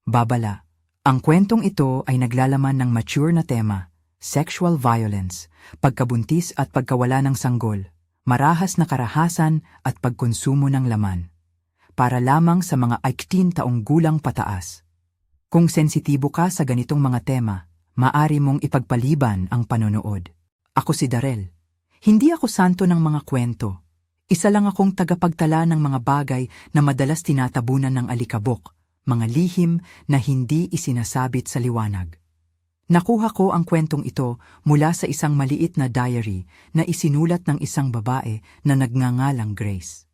Babala. Ang kwentong ito ay naglalaman ng mature na tema, sexual violence, pagkabuntis at pagkawala ng sanggol, marahas na karahasan at pagkonsumo ng laman. Para lamang sa mga 18 taong gulang pataas. Kung sensitibo ka sa ganitong mga tema, maari mong ipagpaliban ang panonood. Ako si Darrell. Hindi ako santo ng mga kwento. Isa lang akong tagapagtala ng mga bagay na madalas tinatabunan ng alikabok, mga lihim na hindi isinasabit sa liwanag. Nakuha ko ang kwentong ito mula sa isang maliit na diary na isinulat ng isang babae na nagngangalang Grace.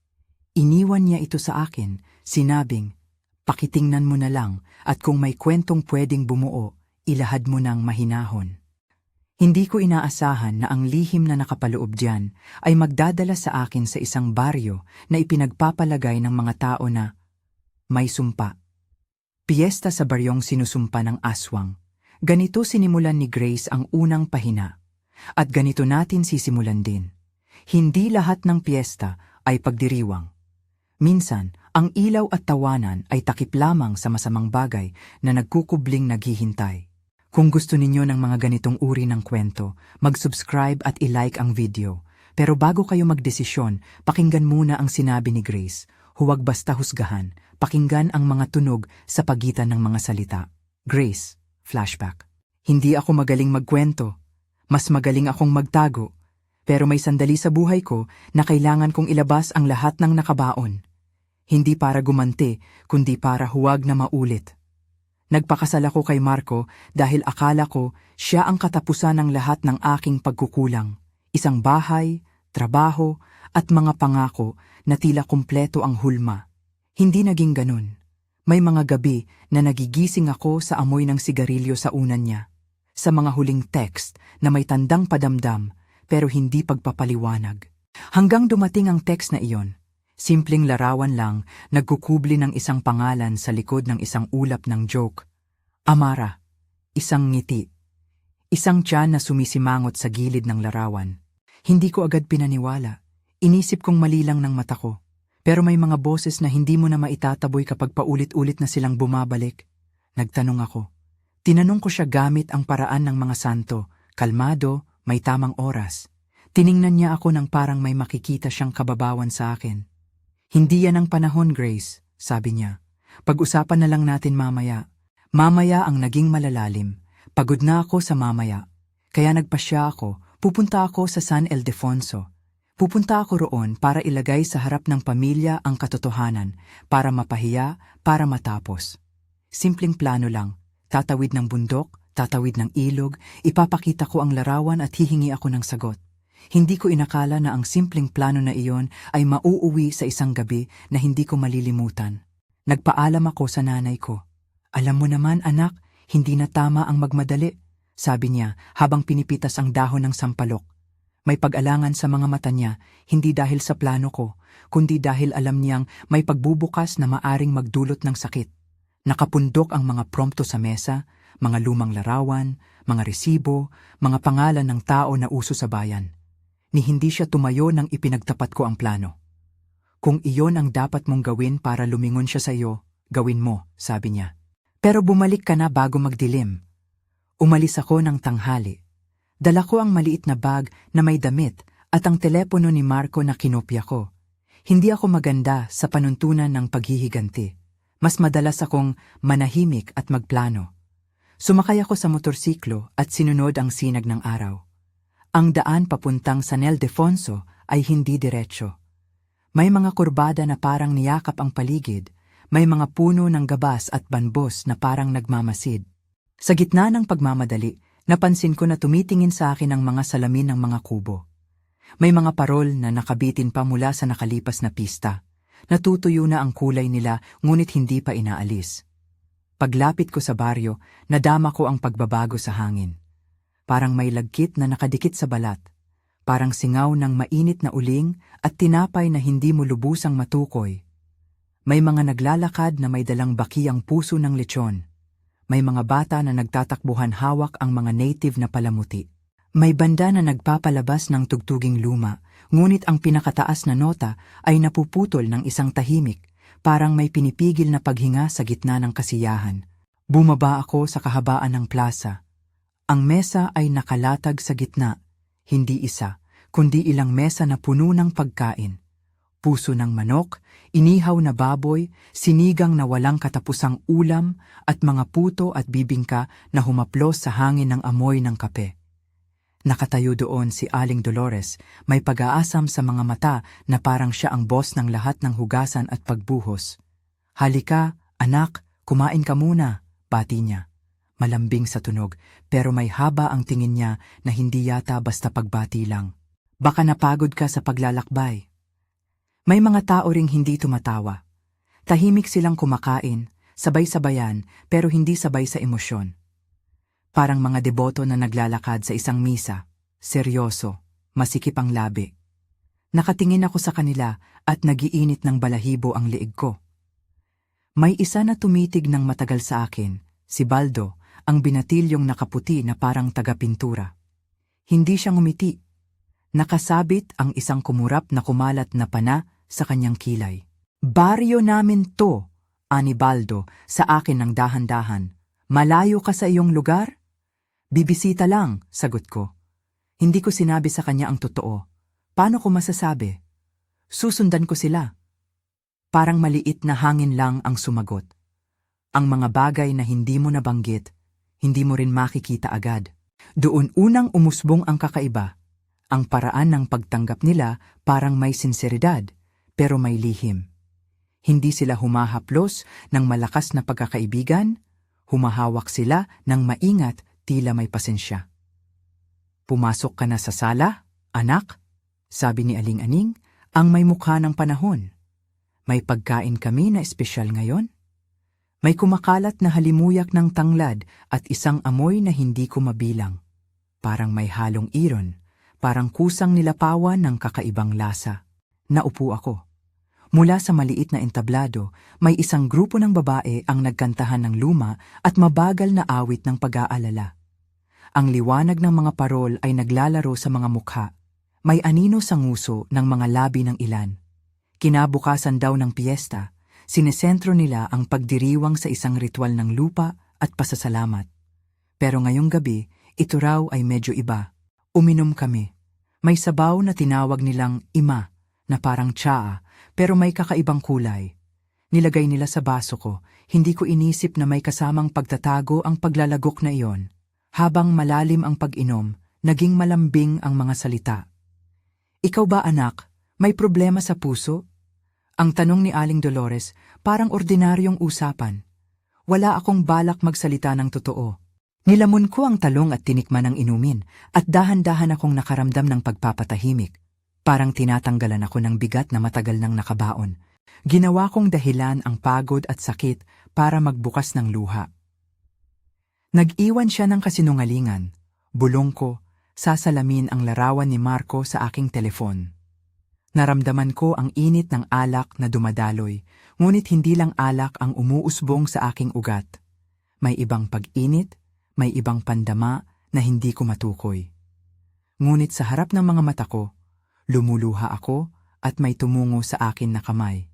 Iniwan niya ito sa akin, sinabing, "Pakitingnan mo na lang at kung may kwentong pwedeng bumuo, ilahad mo ng mahinahon." Hindi ko inaasahan na ang lihim na nakapaloob diyan ay magdadala sa akin sa isang baryo na ipinagpapalagay ng mga tao na may sumpa. Piyesta sa baryong sinusumpa ng aswang. Ganito sinimulan ni Grace ang unang pahina. At ganito natin sisimulan din. Hindi lahat ng piyesta ay pagdiriwang. Minsan, ang ilaw at tawanan ay takip lamang sa masamang bagay na nagkukubling naghihintay. Kung gusto ninyo ng mga ganitong uri ng kwento, mag-subscribe at i-like ang video. Pero bago kayo magdesisyon, pakinggan muna ang sinabi ni Grace. Huwag basta husgahan, pakinggan ang mga tunog sa pagitan ng mga salita. Grace, flashback. Hindi ako magaling magkwento. Mas magaling akong magtago. Pero may sandali sa buhay ko na kailangan kong ilabas ang lahat ng nakabaon. Hindi para gumanti, kundi para huwag na maulit. Nagpakasal ako kay Marco dahil akala ko siya ang katapusan ng lahat ng aking pagkukulang. Isang bahay, trabaho, at mga pangako na tila kumpleto ang hulma. Hindi naging ganun. May mga gabi na nagigising ako sa amoy ng sigarilyo sa unan niya. Sa mga huling text na may tandang padamdam pero hindi pagpapaliwanag. Hanggang dumating ang text na iyon. Simpleng larawan lang, nagkukubli ng isang pangalan sa likod ng isang ulap ng joke. Amara, isang ngiti. Isang tiyan na sumisimangot sa gilid ng larawan. Hindi ko agad pinaniwala. Inisip kong mali lang ng mata ko. Pero may mga boses na hindi mo na maitataboy kapag paulit-ulit na silang bumabalik. Nagtanong ako. Tinanong ko siya gamit ang paraan ng mga santo, kalmado, may tamang oras. Tiningnan niya ako nang parang may makikita siyang kababawan sa akin. Hindi yan ang panahon, Grace, sabi niya. Pag-usapan na lang natin mamaya. Mamaya ang naging malalalim. Pagod na ako sa mamaya. Kaya nagpasya ako, pupunta ako sa San Ildefonso. Pupunta ako roon para ilagay sa harap ng pamilya ang katotohanan, para mapahiya, para matapos. Simpleng plano lang. Tatawid ng bundok, tatawid ng ilog, ipapakita ko ang larawan at hihingi ako ng sagot. Hindi ko inakala na ang simpleng plano na iyon ay mauuwi sa isang gabi na hindi ko malilimutan. Nagpaalam ako sa nanay ko. Alam mo naman anak, hindi na tama ang magmadali, sabi niya habang pinipitas ang dahon ng sampalok. May pag-alangan sa mga mata niya, hindi dahil sa plano ko, kundi dahil alam niyang may pagbubukas na maaring magdulot ng sakit. Nakapundok ang mga prompto sa mesa, mga lumang larawan, mga resibo, mga pangalan ng tao na uso sa bayan. Ni hindi siya tumayo nang ipinagtapat ko ang plano. Kung iyon ang dapat mong gawin para lumingon siya sa iyo, gawin mo, sabi niya. Pero bumalik ka na bago magdilim. Umalis ako ng tanghali. Dala ko ang maliit na bag na may damit at ang telepono ni Marco na kinopya ko. Hindi ako maganda sa panuntunan ng paghihiganti. Mas madalas akong manahimik at magplano. Sumakay ako sa motorsiklo at sinunod ang sinag ng araw. Ang daan papuntang San Ildefonso ay hindi diretsyo. May mga kurbada na parang niyakap ang paligid, may mga puno ng gabas at banbos na parang nagmamasid. Sa gitna ng pagmamadali, napansin ko na tumitingin sa akin ang mga salamin ng mga kubo. May mga parol na nakabitin pa mula sa nakalipas na pista. Natutuyo na ang kulay nila ngunit hindi pa inaalis. Paglapit ko sa baryo, nadama ko ang pagbabago sa hangin. Parang may lagkit na nakadikit sa balat. Parang singaw ng mainit na uling at tinapay na hindi mo lubusang matukoy. May mga naglalakad na may dalang bakiyang puso ng lechon. May mga bata na nagtatakbuhan hawak ang mga native na palamuti. May banda na nagpapalabas ng tugtuging luma, ngunit ang pinakataas na nota ay napuputol ng isang tahimik, parang may pinipigil na paghinga sa gitna ng kasiyahan. Bumaba ako sa kahabaan ng plaza. Ang mesa ay nakalatag sa gitna, hindi isa, kundi ilang mesa na puno ng pagkain. Puso ng manok, inihaw na baboy, sinigang na walang katapusang ulam, at mga puto at bibingka na humaplos sa hangin ng amoy ng kape. Nakatayo doon si Aling Dolores, may pag-aasam sa mga mata na parang siya ang boss ng lahat ng hugasan at pagbuhos. "Halika, anak, kumain ka muna," bati niya. Malambing sa tunog, pero may haba ang tingin niya na hindi yata basta pagbati lang. "Baka napagod ka sa paglalakbay." May mga tao ring hindi tumatawa. Tahimik silang kumakain, sabay-sabayan, pero hindi sabay sa emosyon. Parang mga deboto na naglalakad sa isang misa, seryoso, masikip ang labi. Nakatingin ako sa kanila at nagiinit ng balahibo ang liig ko. May isa na tumitig ng matagal sa akin, si Baldo, ang binatilyong nakaputi na parang taga-pintura. Hindi siya ngumiti. Nakasabit ang isang kumurap na kumalat na pana sa kanyang kilay. "Baryo namin to," ani Baldo sa akin ng dahan-dahan. "Malayo ka sa iyong lugar?" "Bibisita lang," sagot ko. Hindi ko sinabi sa kanya ang totoo. Paano ko masasabi? Susundan ko sila. Parang maliit na hangin lang ang sumagot. Ang mga bagay na hindi mo nabanggit, hindi mo rin makikita agad. Doon unang umusbong ang kakaiba. Ang paraan ng pagtanggap nila parang may sinseridad, pero may lihim. Hindi sila humahaplos ng malakas na pagkakaibigan, humahawak sila ng maingat, tila may pasensya. "Pumasok ka na sa sala, anak?" sabi ni Aling Aning, ang may mukha ng panahon. "May pagkain kami na espesyal ngayon." May kumakalat na halimuyak ng tanglad at isang amoy na hindi ko mabilang. Parang may halong iron, parang kusang nilapawan ng kakaibang lasa. Naupo ako. Mula sa maliit na entablado, may isang grupo ng babae ang nagkantahan ng luma at mabagal na awit ng pag-aalala. Ang liwanag ng mga parol ay naglalaro sa mga mukha. May anino sa nguso ng mga labi ng ilan. Kinabukasan daw ng piyesta, sinesentro nila ang pagdiriwang sa isang ritual ng lupa at pasasalamat. Pero ngayong gabi, ito raw ay medyo iba. Uminom kami. May sabaw na tinawag nilang ima, na parang tsaa, pero may kakaibang kulay. Nilagay nila sa baso ko, hindi ko inisip na may kasamang pagtatago ang paglalagok na iyon. Habang malalim ang pag-inom, naging malambing ang mga salita. "Ikaw ba, anak, may problema sa puso?" Ang tanong ni Aling Dolores, parang ordinaryong usapan. Wala akong balak magsalita ng totoo. Nilamon ko ang talong at tinikman ng inumin, at dahan-dahan akong nakaramdam ng pagpapatahimik. Parang tinatanggalan ako ng bigat na matagal nang nakabaon. Ginawa kong dahilan ang pagod at sakit para magbukas ng luha. Nag-iwan siya ng kasinungalingan. Bulong ko, sasalamin ang larawan ni Marco sa aking telefon. Naramdaman ko ang init ng alak na dumadaloy, ngunit hindi lang alak ang umuusbong sa aking ugat. May ibang pag-init, may ibang pandama na hindi ko matukoy. Ngunit sa harap ng mga mata ko, lumuluha ako at may tumungo sa akin na kamay.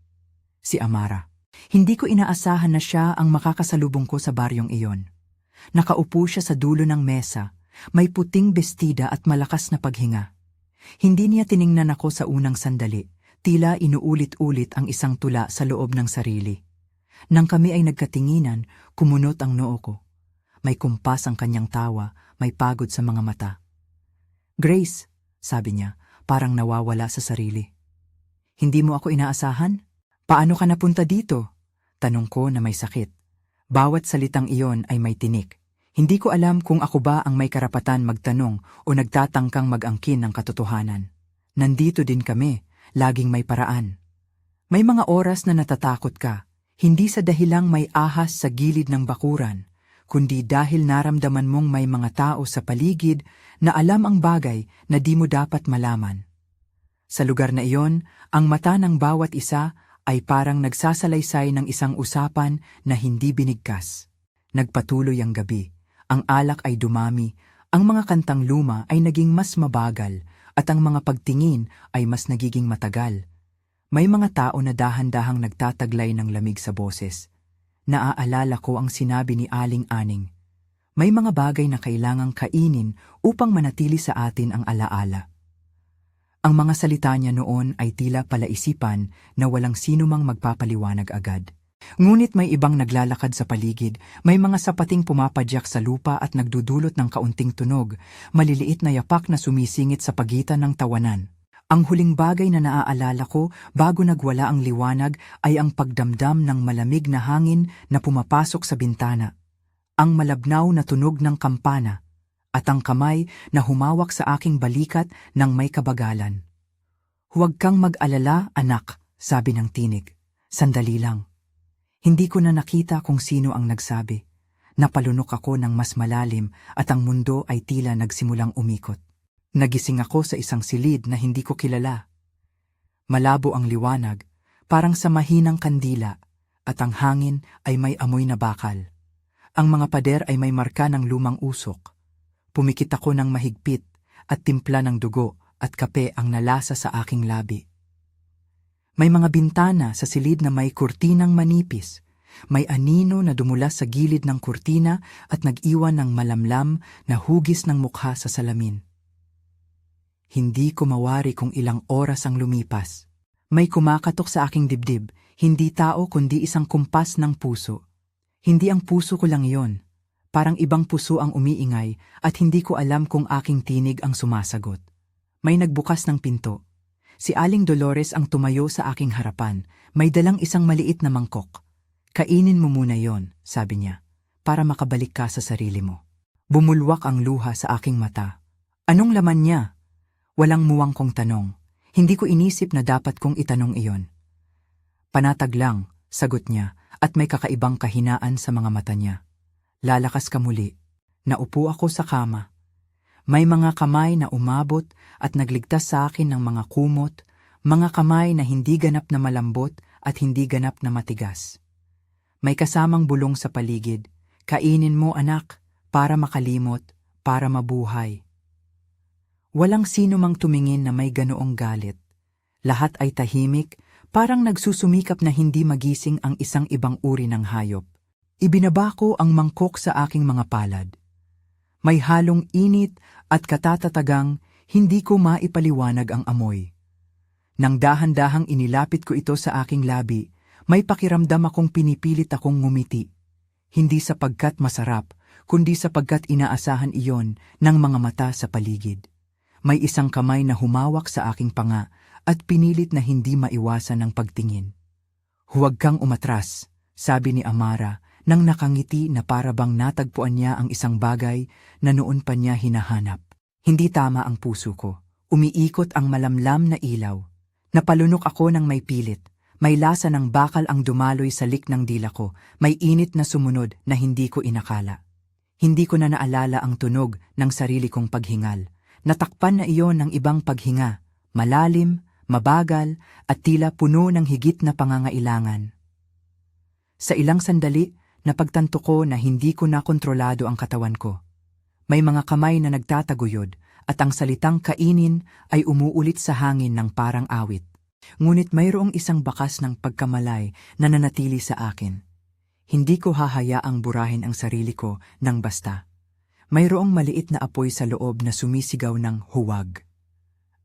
Si Amara. Hindi ko inaasahan na siya ang makakasalubong ko sa baryong iyon. Nakaupo siya sa dulo ng mesa, may puting bestida at malakas na paghinga. Hindi niya tiningnan ako sa unang sandali, tila inuulit-ulit ang isang tula sa loob ng sarili. Nang kami ay nagkatinginan, kumunot ang noo ko. May kumpas ang kanyang tawa, may pagod sa mga mata. "Grace," sabi niya, parang nawawala sa sarili. "Hindi mo ako inaasahan? Paano ka napunta dito?" Tanong ko na may sakit. Bawat salitang iyon ay may tinik. Hindi ko alam kung ako ba ang may karapatan magtanong o nagtatangkang mag-angkin ng katotohanan. Nandito din kami, laging may paraan. May mga oras na natatakot ka, hindi sa dahilang may ahas sa gilid ng bakuran, kundi dahil naramdaman mong may mga tao sa paligid na alam ang bagay na di mo dapat malaman. Sa lugar na iyon, ang mata ng bawat isa ay parang nagsasalaysay ng isang usapan na hindi binigkas. Nagpatuloy ang gabi, ang alak ay dumami, ang mga kantang luma ay naging mas mabagal, at ang mga pagtingin ay mas nagiging matagal. May mga tao na dahan-dahang nagtataglay ng lamig sa boses. naaalala ko ang sinabi ni Aling Aning. May mga bagay na kailangang kainin upang manatili sa atin ang alaala. Ang mga salita niya noon ay tila palaisipan na walang sino mang magpapaliwanag agad. Ngunit may ibang naglalakad sa paligid, may mga sapating pumapadyak sa lupa at nagdudulot ng kaunting tunog, maliliit na yapak na sumisingit sa pagitan ng tawanan. Ang huling bagay na naaalala ko bago nagwala ang liwanag ay ang pagdamdam ng malamig na hangin na pumapasok sa bintana, ang malabnaw na tunog ng kampana, at ang kamay na humawak sa aking balikat ng may kabagalan. "Huwag kang mag-alala, anak," sabi ng tinig. Sandali lang. Hindi ko na nakita kung sino ang nagsabi. Napalunok ako ng mas malalim at ang mundo ay tila nagsimulang umikot. Nagising ako sa isang silid na hindi ko kilala. Malabo ang liwanag, parang sa mahinang kandila, at ang hangin ay may amoy na bakal. Ang mga pader ay may marka ng lumang usok. Pumikit ako ng mahigpit at timpla ng dugo at kape ang nalasa sa aking labi. May mga bintana sa silid na may kurtinang manipis. May anino na dumula sa gilid ng kurtina at nag-iwan ng malamlam na hugis ng mukha sa salamin. Hindi ko mawari kung ilang oras ang lumipas. May kumakatok sa aking dibdib, hindi tao kundi isang kumpas ng puso. Hindi ang puso ko lang iyon. Parang ibang puso ang umiingay at hindi ko alam kung aking tinig ang sumasagot. May nagbukas ng pinto. Si Aling Dolores ang tumayo sa aking harapan, may dalang isang maliit na mangkok. "Kainin mo muna yon," sabi niya, "para makabalik ka sa sarili mo." Bumulwak ang luha sa aking mata. Anong laman niya? Walang muwang kong tanong. Hindi ko inisip na dapat kong itanong iyon. "Panatag lang," sagot niya, at may kakaibang kahinaan sa mga mata niya. "Lalakas ka muli." Naupo ako sa kama. May mga kamay na umabot at nagligtas sa akin ng mga kumot, mga kamay na hindi ganap na malambot at hindi ganap na matigas. May kasamang bulong sa paligid. "Kainin mo, anak, para makalimot, para mabuhay." Walang sino mang tumingin na may ganoong galit. Lahat ay tahimik, parang nagsusumikap na hindi magising ang isang ibang uri ng hayop. Ibinaba ko ang mangkok sa aking mga palad. May halong init at katatatagang hindi ko maipaliwanag ang amoy. Nang dahan-dahang inilapit ko ito sa aking labi, may pakiramdam akong pinipilit akong ngumiti. Hindi sapagkat masarap, kundi sapagkat inaasahan iyon ng mga mata sa paligid. May isang kamay na humawak sa aking panga at pinilit na hindi maiwasan ng pagtingin. "Huwag kang umatras," sabi ni Amara nang nakangiti na para bang natagpuan niya ang isang bagay na noon pa niya hinahanap. Hindi tama ang puso ko. Umiikot ang malamlam na ilaw. Napalunok ako ng may pilit. May lasa ng bakal ang dumaloy sa lik ng dila ko. May init na sumunod na hindi ko inakala. Hindi ko na naalala ang tunog ng sarili kong paghingal. Natakpan na iyon ng ibang paghinga, malalim, mabagal, at tila puno ng higit na pangangailangan. Sa ilang sandali, napagtanto ko na hindi ko na kontrolado ang katawan ko. May mga kamay na nagtataguyod at ang salitang "kainin" ay umuulit sa hangin ng parang awit. Ngunit mayroong isang bakas ng pagkamalay na nanatili sa akin. Hindi ko hahayaang burahin ang sarili ko ng basta. Mayroong maliit na apoy sa loob na sumisigaw ng huwag.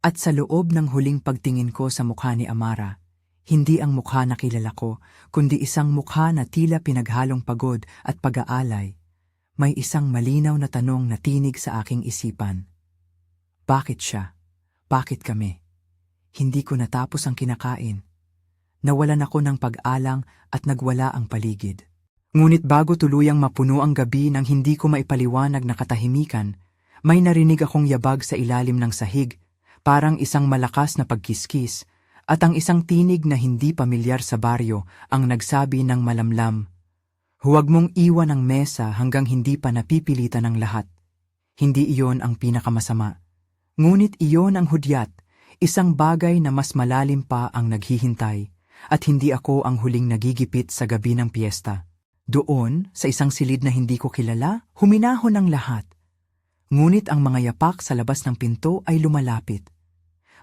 At sa loob ng huling pagtingin ko sa mukha ni Amara, hindi ang mukha na kilala ko, kundi isang mukha na tila pinaghalong pagod at pag-aalay. May isang malinaw na tanong na tinig sa aking isipan. Bakit siya? Bakit kami? Hindi ko natapos ang kinakain. Nawalan ako ng pag-alang at nagwala ang paligid. Ngunit bago tuluyang mapuno ang gabi ng hindi ko maipaliwanag na katahimikan, may narinig akong yabag sa ilalim ng sahig, parang isang malakas na pagkiskis, at ang isang tinig na hindi pamilyar sa baryo ang nagsabi ng malamlam, "Huwag mong iwan ang mesa hanggang hindi pa napipilitan ng lahat." Hindi iyon ang pinakamasama. Ngunit iyon ang hudyat, isang bagay na mas malalim pa ang naghihintay, at hindi ako ang huling nagigipit sa gabi ng piyesta. Doon, sa isang silid na hindi ko kilala, huminahon ang lahat. Ngunit ang mga yapak sa labas ng pinto ay lumalapit.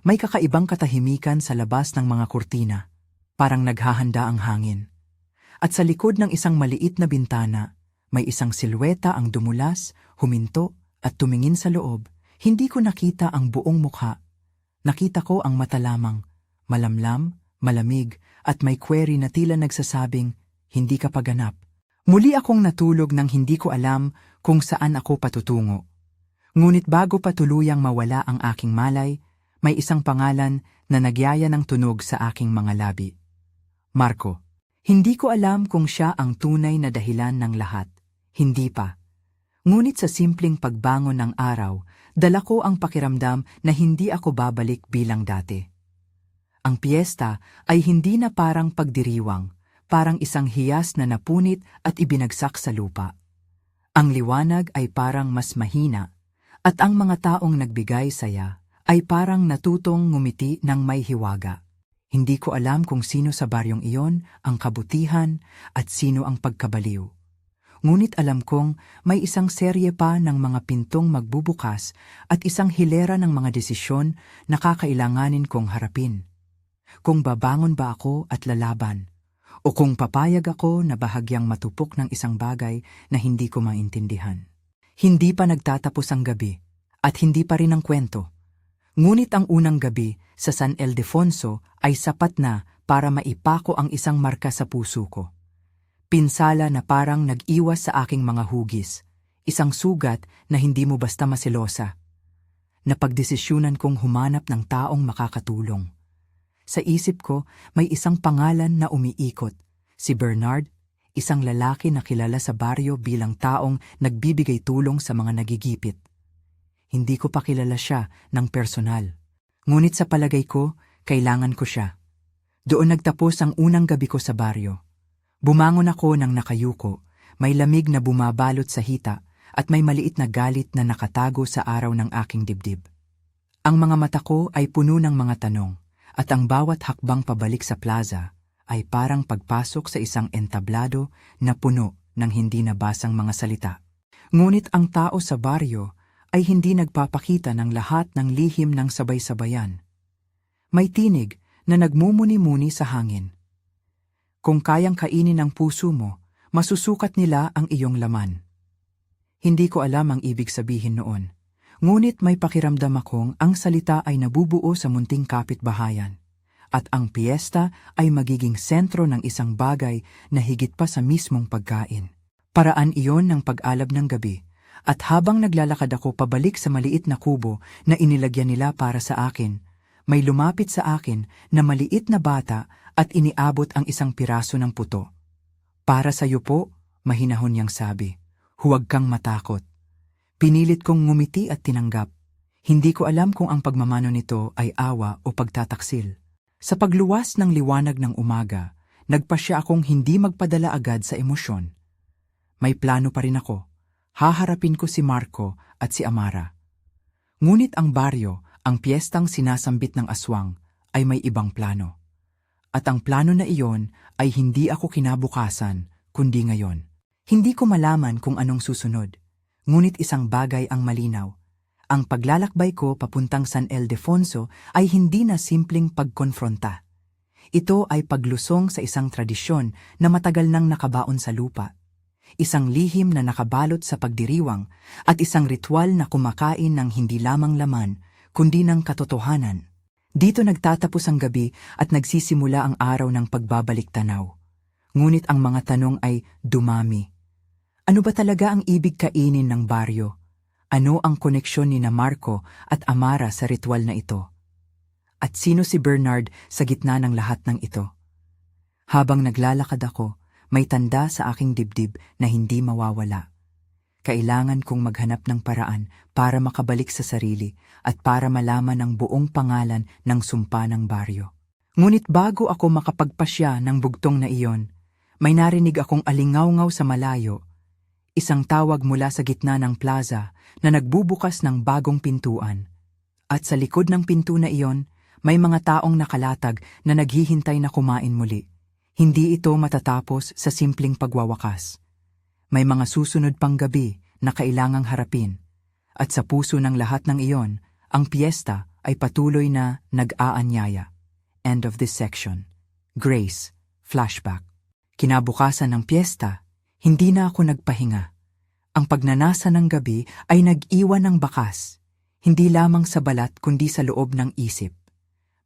May kakaibang katahimikan sa labas ng mga kurtina, parang naghahanda ang hangin. At sa likod ng isang maliit na bintana, may isang silweta ang dumulas, huminto, at tumingin sa loob. Hindi ko nakita ang buong mukha. Nakita ko ang mata lamang, malamlam, malamig, at may query na tila nagsasabing, hindi ka paganap. Muli akong natulog nang hindi ko alam kung saan ako patutungo. Ngunit bago pa tuluyang mawala ang aking malay, may isang pangalan na nagyaya ng tunog sa aking mga labi. Marco. Hindi ko alam kung siya ang tunay na dahilan ng lahat. Hindi pa. Ngunit sa simpleng pagbangon ng araw, dala ko ang pakiramdam na hindi ako babalik bilang dati. Ang piyesta ay hindi na parang pagdiriwang, parang isang hiyas na napunit at ibinagsak sa lupa. Ang liwanag ay parang mas mahina, at ang mga taong nagbigay saya ay parang natutong ngumiti ng may hiwaga. Hindi ko alam kung sino sa baryong iyon ang kabutihan at sino ang pagkabaliw. Ngunit alam kong may isang serye pa ng mga pintong magbubukas at isang hilera ng mga desisyon na kakailanganin kong harapin. Kung babangon ba ako at lalaban, o kung papayag ako na bahagyang matupok ng isang bagay na hindi ko maintindihan. Hindi pa nagtatapos ang gabi, at hindi pa rin ang kwento. Ngunit ang unang gabi sa San Ildefonso ay sapat na para maipako ang isang marka sa puso ko. Pinsala na parang nag-iwas sa aking mga hugis, isang sugat na hindi mo basta masilosa. Napagdesisyunan kong humanap ng taong makakatulong. Sa isip ko, may isang pangalan na umiikot, si Bernard, isang lalaki na kilala sa baryo bilang taong nagbibigay tulong sa mga nagigipit. Hindi ko pa kilala siya ng personal. Ngunit sa palagay ko, kailangan ko siya. Doon nagtapos ang unang gabi ko sa baryo. Bumangon ako ng nakayuko, may lamig na bumabalot sa hita at may maliit na galit na nakatago sa araw ng aking dibdib. Ang mga mata ko ay puno ng mga tanong. At ang bawat hakbang pabalik sa plaza ay parang pagpasok sa isang entablado na puno ng hindi nabasang mga salita. Ngunit ang tao sa baryo ay hindi nagpapakita ng lahat ng lihim ng sabay-sabayan. May tinig na nagmumuni-muni sa hangin. Kung kayang kainin ang puso mo, masusukat nila ang iyong laman. Hindi ko alam ang ibig sabihin noon. Ngunit may pakiramdam akong ang salita ay nabubuo sa munting kapitbahayan, at ang piyesta ay magiging sentro ng isang bagay na higit pa sa mismong pagkain. Paraan iyon ng pag-alab ng gabi, at habang naglalakad ako pabalik sa maliit na kubo na inilagyan nila para sa akin, may lumapit sa akin na maliit na bata at iniabot ang isang piraso ng puto. Para sa iyo po, mahinahon niyang sabi, huwag kang matakot. Pinilit kong ngumiti at tinanggap. Hindi ko alam kung ang pagmamano nito ay awa o pagtataksil. Sa pagluwas ng liwanag ng umaga, nagpasya akong hindi magpadala agad sa emosyon. May plano pa rin ako. Haharapin ko si Marco at si Amara. Ngunit ang baryo, ang piyestang sinasambit ng aswang, ay may ibang plano. At ang plano na iyon ay hindi ako kinabukasan, kundi ngayon. Hindi ko malaman kung anong susunod. Ngunit isang bagay ang malinaw. Ang paglalakbay ko papuntang San Ildefonso ay hindi na simpleng pagkonfronta. Ito ay paglusong sa isang tradisyon na matagal nang nakabaon sa lupa. Isang lihim na nakabalot sa pagdiriwang at isang ritual na kumakain ng hindi lamang laman, kundi ng katotohanan. Dito nagtatapos ang gabi at nagsisimula ang araw ng pagbabalik tanaw. Ngunit ang mga tanong ay dumami. Ano ba talaga ang ibig kainin ng baryo? Ano ang koneksyon ni Marco at Amara sa ritual na ito? At sino si Bernard sa gitna ng lahat ng ito? Habang naglalakad ako, may tanda sa aking dibdib na hindi mawawala. Kailangan kong maghanap ng paraan para makabalik sa sarili at para malaman ang buong pangalan ng sumpa ng baryo. Ngunit bago ako makapagpasya ng bugtong na iyon, may narinig akong alingaw-ngaw sa malayo. Isang tawag mula sa gitna ng plaza na nagbubukas ng bagong pintuan. At sa likod ng pinto na iyon, may mga taong nakalatag na naghihintay na kumain muli. Hindi ito matatapos sa simpleng pagwawakas. May mga susunod pang gabi na kailangang harapin. At sa puso ng lahat ng iyon, ang piyesta ay patuloy na nag-aanyaya. End of this section. Grace, flashback. Kinabukasan ng piyesta, hindi na ako nagpahinga. Ang pagnanasa ng gabi ay nag-iwan ng bakas, hindi lamang sa balat kundi sa loob ng isip.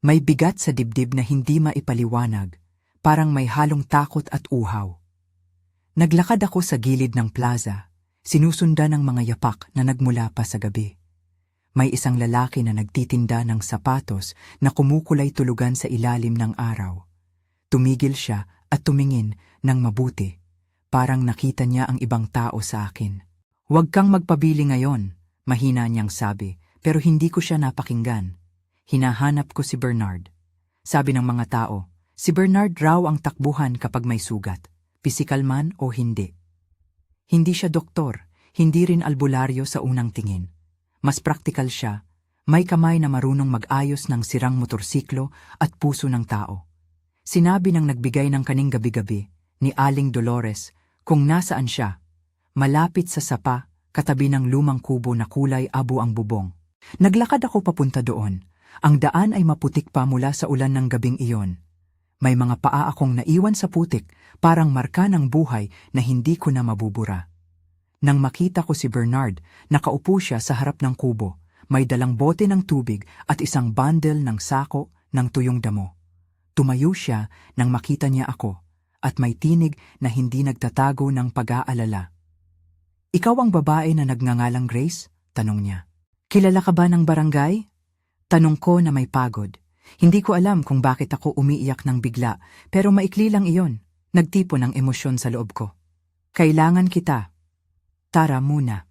May bigat sa dibdib na hindi maipaliwanag, parang may halong takot at uhaw. Naglakad ako sa gilid ng plaza, sinusundan ng mga yapak na nagmula pa sa gabi. May isang lalaki na nagtitinda ng sapatos na kumukulay tulugan sa ilalim ng araw. Tumigil siya at tumingin ng mabuti, parang nakita niya ang ibang tao sa akin. "Huwag kang magpabili ngayon," mahina niyang sabi, pero hindi ko siya napakinggan. Hinahanap ko si Bernard. Sabi ng mga tao, si Bernard raw ang takbuhan kapag may sugat, pisikal man o hindi. Hindi siya doktor, hindi rin albularyo sa unang tingin. Mas praktikal siya, may kamay na marunong mag-ayos ng sirang motorsiklo at puso ng tao. Sinabi ng nagbigay ng kaning gabi-gabi, ni Aling Dolores, kung nasaan siya. Malapit sa sapa, katabi ng lumang kubo na kulay abo ang bubong. Naglakad ako papunta doon. Ang daan ay maputik pa mula sa ulan ng gabing iyon. May mga paa akong naiwan sa putik, parang marka ng buhay na hindi ko na mabubura. Nang makita ko si Bernard, nakaupo siya sa harap ng kubo, may dalang bote ng tubig at isang bundle ng sako ng tuyong damo. Tumayo siya nang makita niya ako, at may tinig na hindi nagtatago ng pag-aalala. "Ikaw ang babae na nagngangalang Grace?" tanong niya. "Kilala ka ba ng barangay?" Tanong ko na may pagod. Hindi ko alam kung bakit ako umiiyak ng bigla, pero maikli lang iyon. Nagtipon ng emosyon sa loob ko. "Kailangan kita. Tara muna."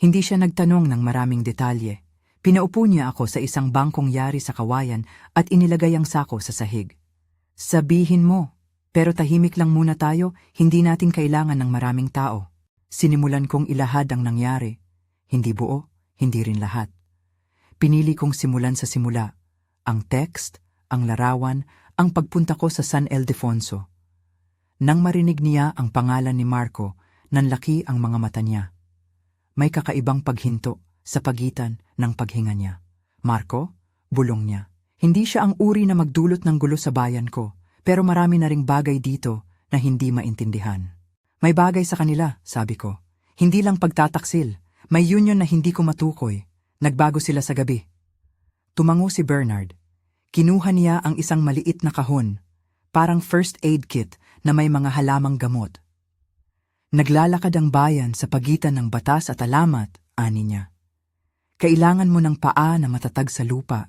Hindi siya nagtanong ng maraming detalye. Pinaupo niya ako sa isang bangkong yari sa kawayan at inilagay ang sako sa sahig. "Sabihin mo, pero tahimik lang muna tayo, hindi natin kailangan ng maraming tao." Sinimulan kong ilahad ang nangyari. Hindi buo, hindi rin lahat. Pinili kong simulan sa simula. Ang text, ang larawan, ang pagpunta ko sa San Ildefonso. Nang marinig niya ang pangalan ni Marco, nanlaki ang mga mata niya. May kakaibang paghinto sa pagitan ng paghinga niya. "Marco?" bulong niya. "Hindi siya ang uri na magdulot ng gulo sa bayan ko, pero marami na ring bagay dito na hindi maintindihan." "May bagay sa kanila," sabi ko. "Hindi lang pagtataksil, may union na hindi ko matukoy. Nagbago sila sa gabi." Tumango si Bernard. Kinuha niya ang isang maliit na kahon, parang first aid kit na may mga halamang gamot. "Naglalakad ang bayan sa pagitan ng batas at alamat," ani niya. "Kailangan mo ng paa na matatag sa lupa.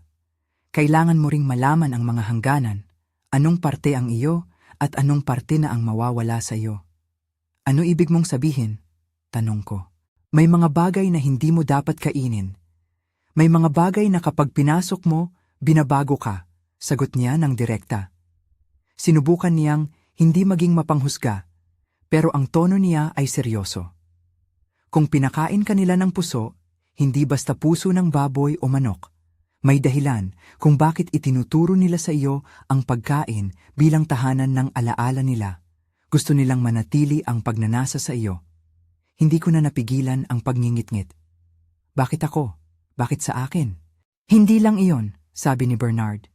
Kailangan mo ring malaman ang mga hangganan, anong parte ang iyo at anong parte na ang mawawala sa iyo." "Ano ibig mong sabihin?" tanong ko. "May mga bagay na hindi mo dapat kainin. May mga bagay na kapag pinasok mo, binabago ka," sagot niya ng direkta. Sinubukan niyang hindi maging mapanghusga, pero ang tono niya ay seryoso. "Kung pinakain ka nila ng puso, hindi basta puso ng baboy o manok. May dahilan kung bakit itinuturo nila sa iyo ang pagkain bilang tahanan ng alaala nila. Gusto nilang manatili ang pagnanasa sa iyo." Hindi ko na napigilan ang pagngingit-ngit. "Bakit ako? Bakit sa akin?" "Hindi lang iyon," sabi ni Bernard.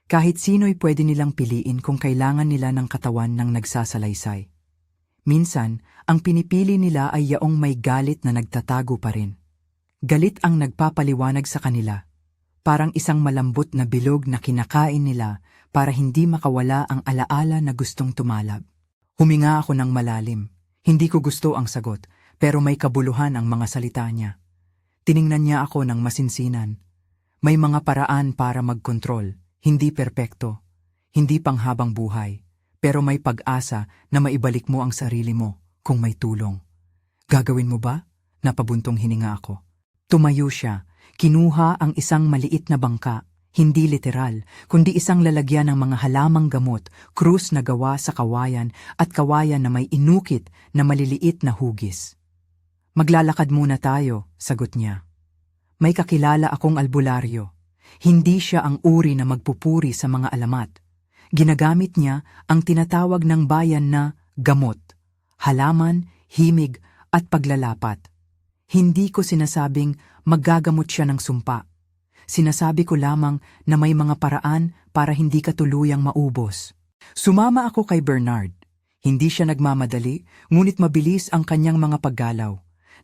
"Kahit sino'y pwede nilang piliin kung kailangan nila ng katawan ng nagsasalaysay. Minsan, ang pinipili nila ay yaong may galit na nagtatago pa rin. Galit ang nagpapaliwanag sa kanila, parang isang malambot na bilog na kinakain nila para hindi makawala ang alaala na gustong tumalab." Huminga ako ng malalim. Hindi ko gusto ang sagot, pero may kabuluhan ang mga salita niya. Tiningnan niya ako ng masinsinan. "May mga paraan para magkontrol, hindi perpekto, hindi panghabang buhay, pero may pag-asa na maibalik mo ang sarili mo kung may tulong." "Gagawin mo ba?" Napabuntong hininga ako. Tumayo siya, kinuha ang isang maliit na bangka, hindi literal, kundi isang lalagyan ng mga halamang gamot, krus na gawa sa kawayan at kawayan na may inukit na maliliit na hugis. "Maglalakad muna tayo," sagot niya. "May kakilala akong albularyo. Hindi siya ang uri na magpupuri sa mga alamat. Ginagamit niya ang tinatawag ng bayan na gamot, halaman, himig at paglalapat. Hindi ko sinasabing maggagamot siya ng sumpa. Sinasabi ko lamang na may mga paraan para hindi ka tuluyang maubos." Sumama ako kay Bernard. Hindi siya nagmamadali, ngunit mabilis ang kanyang mga paggalaw.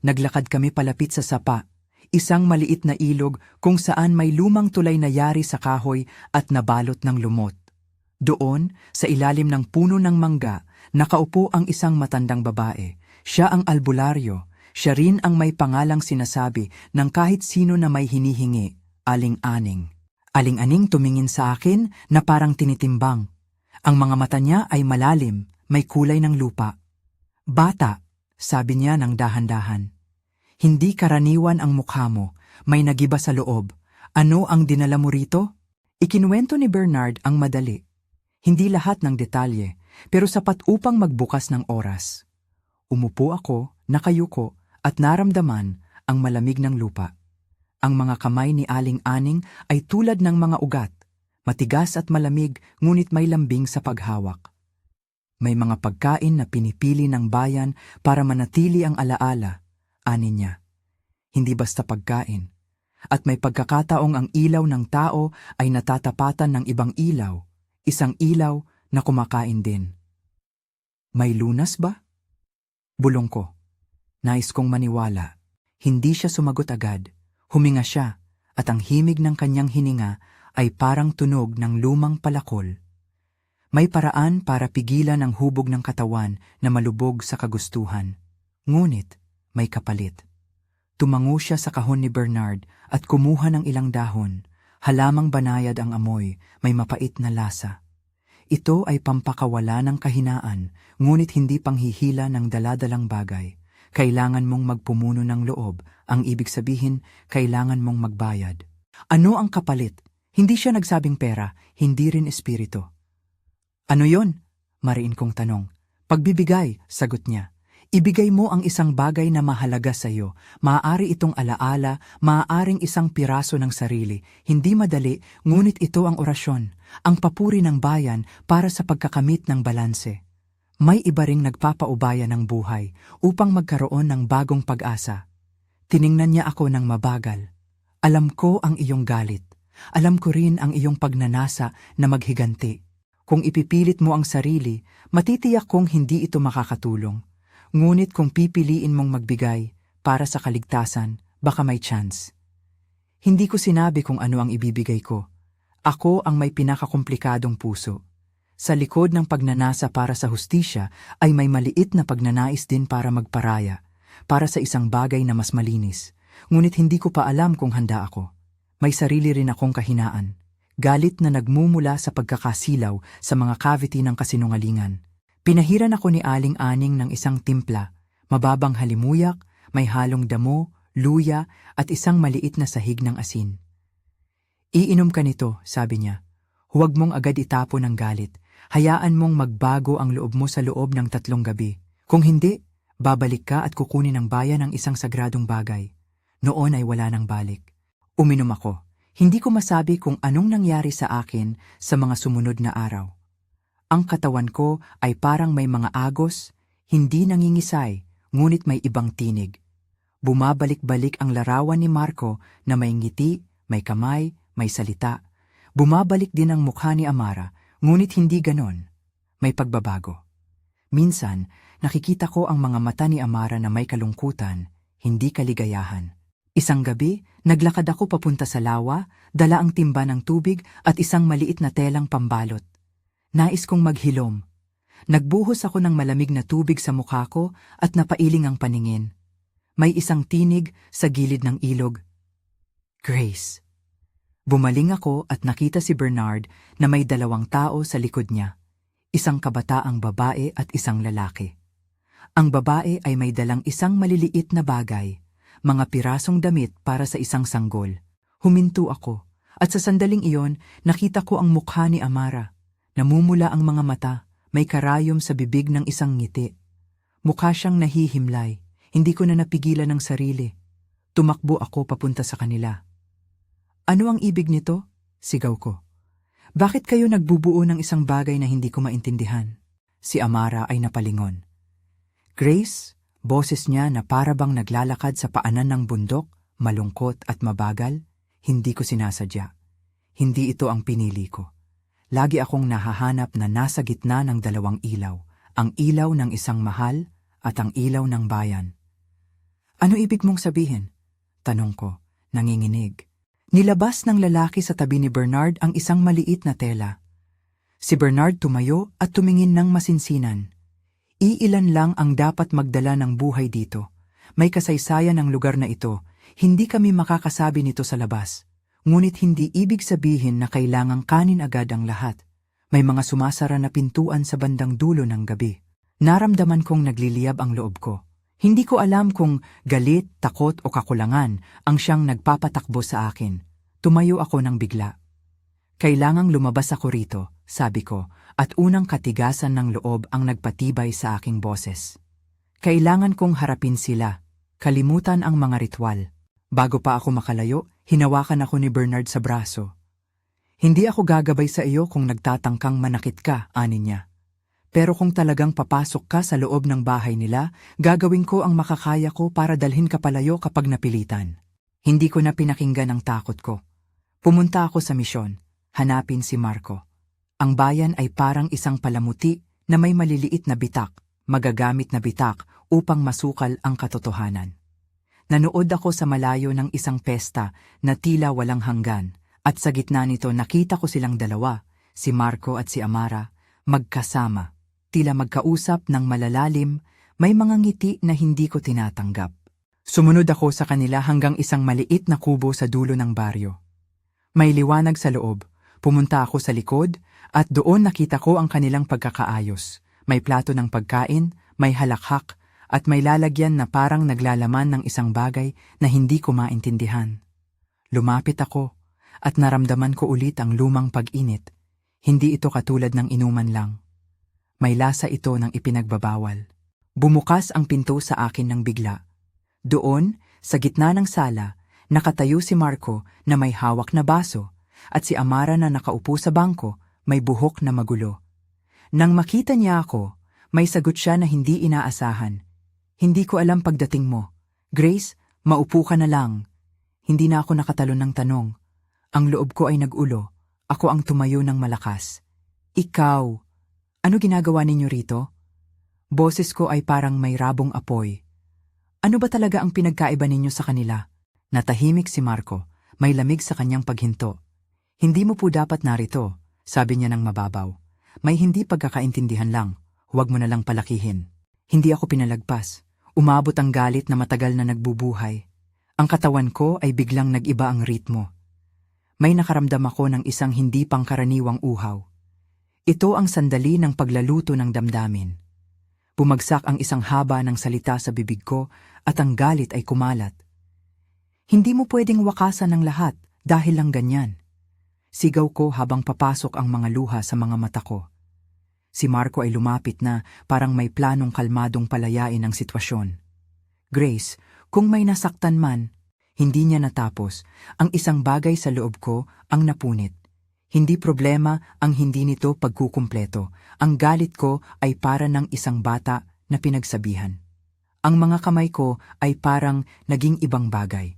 Naglakad kami palapit sa sapa, isang maliit na ilog kung saan may lumang tulay na yari sa kahoy at nabalot ng lumot. Doon, sa ilalim ng puno ng mangga, nakaupo ang isang matandang babae. Siya ang albularyo. Siya rin ang may pangalang sinasabi ng kahit sino na may hinihingi, Aling-aning. Aling-aning tumingin sa akin na parang tinitimbang. Ang mga mata niya ay malalim, may kulay ng lupa. Bata, sabi niya ng dahan-dahan. Hindi karaniwan ang mukha mo, may nagiba sa loob. Ano ang dinala mo rito? Ikinuwento ni Bernard ang madali. Hindi lahat ng detalye, pero sapat upang magbukas ng oras. Umupo ako, nakayuko, at naramdaman ang malamig ng lupa. Ang mga kamay ni Aling-aning ay tulad ng mga ugat, matigas at malamig ngunit may lambing sa paghawak. May mga pagkain na pinipili ng bayan para manatili ang alaala, ani niya. Hindi basta pagkain. At may pagkakataong ang ilaw ng tao ay natatapatan ng ibang ilaw, isang ilaw na kumakain din. May lunas ba? Bulong ko. Nais kong maniwala. Hindi siya sumagot agad. Huminga siya, at ang himig ng kanyang hininga ay parang tunog ng lumang palakol. May paraan para pigilan ang hubog ng katawan na malubog sa kagustuhan. Ngunit, may kapalit. Tumango siya sa kahon ni Bernard at kumuha ng ilang dahon. Halamang banayad ang amoy, may mapait na lasa. Ito ay pampakawala ng kahinaan, ngunit hindi panghihila ng daladalang bagay. Kailangan mong magpumuno ng loob, ang ibig sabihin, kailangan mong magbayad. Ano ang kapalit? Hindi siya nagsabing pera, hindi rin espiritu. Ano yon? Mariin kong tanong. Pagbibigay, sagot niya. Ibigay mo ang isang bagay na mahalaga sa iyo. Maaari itong alaala, maaaring isang piraso ng sarili. Hindi madali, ngunit ito ang orasyon, ang papuri ng bayan para sa pagkakamit ng balanse. May iba ring nagpapaubaya ng buhay upang magkaroon ng bagong pag-asa. Tiningnan niya ako ng mabagal. Alam ko ang iyong galit. Alam ko rin ang iyong pagnanasa na maghiganti. Kung ipipilit mo ang sarili, matitiyak kong hindi ito makakatulong. Ngunit kung pipiliin mong magbigay para sa kaligtasan, baka may chance. Hindi ko sinabi kung ano ang ibibigay ko. Ako ang may pinakakomplikadong puso. Sa likod ng pagnanasa para sa hustisya ay may maliit na pagnanais din para magparaya, para sa isang bagay na mas malinis. Ngunit hindi ko pa alam kung handa ako. May sarili rin akong kahinaan. Galit na nagmumula sa pagkakasilaw sa mga cavity ng kasinungalingan. Pinahiran ako ni Aling-aning ng isang timpla, mababang halimuyak, may halong damo, luya at isang maliit na sahig ng asin. Iinom ka nito, sabi niya. Huwag mong agad itapon ng galit. Hayaan mong magbago ang loob mo sa loob ng 3 gabi. Kung hindi, babalik ka at kukunin ng bayan ang isang sagradong bagay. Noon ay wala nang balik. Uminom ako. Hindi ko masabi kung anong nangyari sa akin sa mga sumunod na araw. Ang katawan ko ay parang may mga agos, hindi nangingisay, ngunit may ibang tinig. Bumabalik-balik ang larawan ni Marco na may ngiti, may kamay, may salita. Bumabalik din ang mukha ni Amara, ngunit hindi ganon. May pagbabago. Minsan, nakikita ko ang mga mata ni Amara na may kalungkutan, hindi kaligayahan. Isang gabi, naglakad ako papunta sa lawa, dala ang timba ng tubig at isang maliit na telang pambalot. Nais kong maghilom. Nagbuhos ako ng malamig na tubig sa mukha ko at napailing ang paningin. May isang tinig sa gilid ng ilog. Grace. Bumaling ako at nakita si Bernard na may 2 tao sa likod niya. Isang kabataang babae at isang lalaki. Ang babae ay may dalang isang maliliit na bagay, mga pirasong damit para sa isang sanggol. Huminto ako at sa sandaling iyon nakita ko ang mukha ni Amara. Namumula ang mga mata, may karayom sa bibig ng isang ngiti. Mukha siyang nahihimlay, hindi ko na napigilan ng sarili. Tumakbo ako papunta sa kanila. Ano ang ibig nito? Sigaw ko. Bakit kayo nagbubuo ng isang bagay na hindi ko maintindihan? Si Amara ay napalingon. Grace, boses niya na para bang naglalakad sa paanan ng bundok, malungkot at mabagal, hindi ko sinasadya. Hindi ito ang pinili ko. Lagi akong nahahanap na nasa gitna ng 2 ilaw, ang ilaw ng isang mahal at ang ilaw ng bayan. Ano ibig mong sabihin? Tanong ko, nanginginig. Nilabas ng lalaki sa tabi ni Bernard ang isang maliit na tela. Si Bernard tumayo at tumingin ng masinsinan. Iilan lang ang dapat magdala ng buhay dito. May kasaysayan ang lugar na ito. Hindi kami makakasabi nito sa labas. Ngunit hindi ibig sabihin na kailangang kanin agad ang lahat. May mga sumasara na pintuan sa bandang dulo ng gabi. Naramdaman kong nagliliyab ang loob ko. Hindi ko alam kung galit, takot o kakulangan ang siyang nagpapatakbo sa akin. Tumayo ako ng bigla. Kailangang lumabas ako rito, sabi ko, at unang katigasan ng loob ang nagpatibay sa aking boses. Kailangan kong harapin sila, kalimutan ang mga ritual. Bago pa ako makalayo, hinawakan ako ni Bernard sa braso. Hindi ako gagabay sa iyo kung nagtatangkang manakit ka, anin niya. Pero kung talagang papasok ka sa loob ng bahay nila, gagawin ko ang makakaya ko para dalhin ka palayo kapag napilitan. Hindi ko na pinakinggan ang takot ko. Pumunta ako sa misyon, hanapin si Marco. Ang bayan ay parang isang palamuti na may maliliit na bitak, magagamit na bitak upang masukal ang katotohanan. Nanood ako sa malayo ng isang pesta na tila walang hanggan at sa gitna nito nakita ko silang dalawa, si Marco at si Amara, magkasama. Tila magkausap ng malalalim, may mga ngiti na hindi ko tinatanggap. Sumunod ako sa kanila hanggang isang maliit na kubo sa dulo ng baryo. May liwanag sa loob. Pumunta ako sa likod at doon nakita ko ang kanilang pagkakaayos. May plato ng pagkain, may halakhak, at may lalagyan na parang naglalaman ng isang bagay na hindi ko maintindihan. Lumapit ako at naramdaman ko ulit ang lumang pag-init. Hindi ito katulad ng inuman lang. May lasa ito ng ipinagbabawal. Bumukas ang pinto sa akin ng bigla. Doon, sa gitna ng sala, nakatayo si Marco na may hawak na baso at si Amara na nakaupo sa bangko, may buhok na magulo. Nang makita niya ako, may sagot siya na hindi inaasahan. Hindi ko alam pagdating mo. Grace, maupo ka na lang. Hindi na ako nakatalon ng tanong. Ang loob ko ay nag-ulo. Ako ang tumayo ng malakas. Ikaw, ano ginagawa ninyo rito? Boses ko ay parang may rabong apoy. Ano ba talaga ang pinagkaiba ninyo sa kanila? Natahimik si Marco, may lamig sa kanyang paghinto. Hindi mo po dapat narito, sabi niya ng mababaw. May hindi pagkakaintindihan lang, huwag mo na lang palakihin. Hindi ako pinalagpas. Umabot ang galit na matagal na nagbubuhay. Ang katawan ko ay biglang nag-iba ang ritmo. May nakaramdam ako ng isang hindi pangkaraniwang uhaw. Ito ang sandali ng paglaluto ng damdamin. Bumagsak ang isang haba ng salita sa bibig ko at ang galit ay kumalat. Hindi mo pwedeng wakasan ng lahat dahil lang ganyan. Sigaw ko habang papasok ang mga luha sa mga mata ko. Si Marco ay lumapit na parang may planong kalmadong palayain ang sitwasyon. Grace, kung may nasaktan man, hindi niya natapos. Ang isang bagay sa loob ko ang napunit. Hindi problema ang hindi nito pagkukumpleto. Ang galit ko ay para ng isang bata na pinagsabihan. Ang mga kamay ko ay parang naging ibang bagay.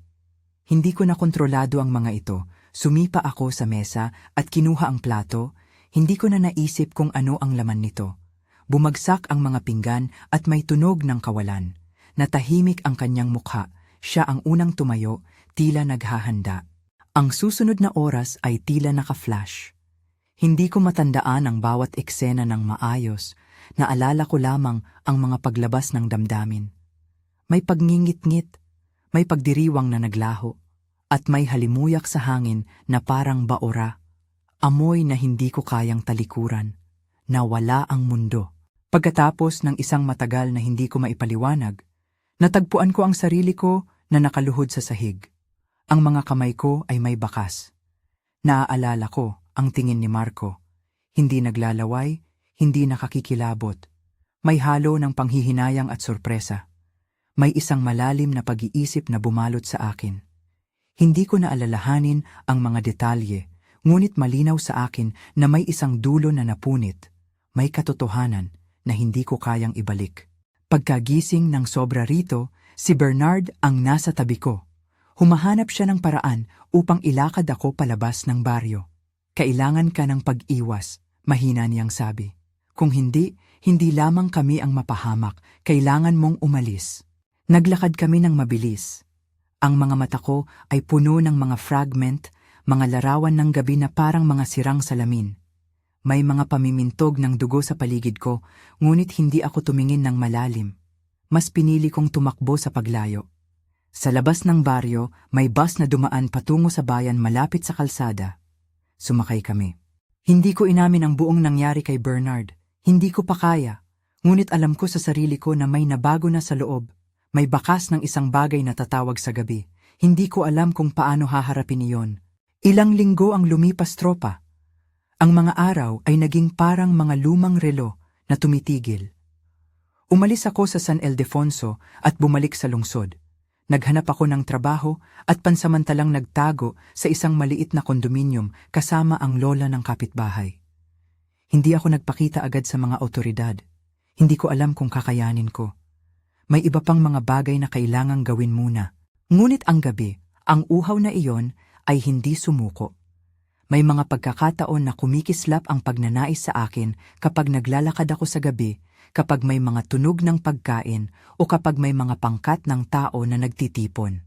Hindi ko na kontrolado ang mga ito. Sumipa ako sa mesa at kinuha ang plato. Hindi ko na naisip kung ano ang laman nito. Bumagsak ang mga pinggan at may tunog ng kawalan. Natahimik ang kanyang mukha. Siya ang unang tumayo, tila naghahanda. Ang susunod na oras ay tila naka-flash. Hindi ko matandaan ang bawat eksena ng maayos. Naalala ko lamang ang mga paglabas ng damdamin. May pagngingit-ngit, may pagdiriwang na naglaho, at may halimuyak sa hangin na parang baora. Amoy na hindi ko kayang talikuran. Nawala ang mundo. Pagkatapos ng isang matagal na hindi ko maipaliwanag, natagpuan ko ang sarili ko na nakaluhod sa sahig. Ang mga kamay ko ay may bakas. Naaalala ko ang tingin ni Marco. Hindi naglalaway, hindi nakakikilabot. May halo ng panghihinayang at sorpresa. May isang malalim na pag-iisip na bumalot sa akin. Hindi ko na alalahanin ang mga detalye, ngunit malinaw sa akin na may isang dulo na napunit. May katotohanan na hindi ko kayang ibalik. Pagkagising ng sobra rito, si Bernard ang nasa tabi ko. Humahanap siya ng paraan upang ilakad ako palabas ng baryo. Kailangan ka ng pag-iwas, mahina niyang sabi. Kung hindi, hindi lamang kami ang mapahamak, kailangan mong umalis. Naglakad kami ng mabilis. Ang mga mata ko ay puno ng mga fragment, mga larawan ng gabi na parang mga sirang salamin. May mga pamimintog ng dugo sa paligid ko, ngunit hindi ako tumingin ng malalim. Mas pinili kong tumakbo sa paglayo. Sa labas ng baryo, may bus na dumaan patungo sa bayan malapit sa kalsada. Sumakay kami. Hindi ko inamin ang buong nangyari kay Bernard. Hindi ko pa kaya. Ngunit alam ko sa sarili ko na may nabago na sa loob. May bakas ng isang bagay na tatawag sa gabi. Hindi ko alam kung paano haharapin iyon. Ilang linggo ang lumipas, tropa. Ang mga araw ay naging parang mga lumang relo na tumitigil. Umalis ako sa San Ildefonso at bumalik sa lungsod. Naghanap ako ng trabaho at pansamantalang nagtago sa isang maliit na kondominium kasama ang lola ng kapitbahay. Hindi ako nagpakita agad sa mga otoridad. Hindi ko alam kung kakayanin ko. May iba pang mga bagay na kailangang gawin muna. Ngunit ang gabi, ang uhaw na iyon ay hindi sumuko. May mga pagkakataon na kumikislap ang pagnanais sa akin kapag naglalakad ako sa gabi, kapag may mga tunog ng pagkain o kapag may mga pangkat ng tao na nagtitipon.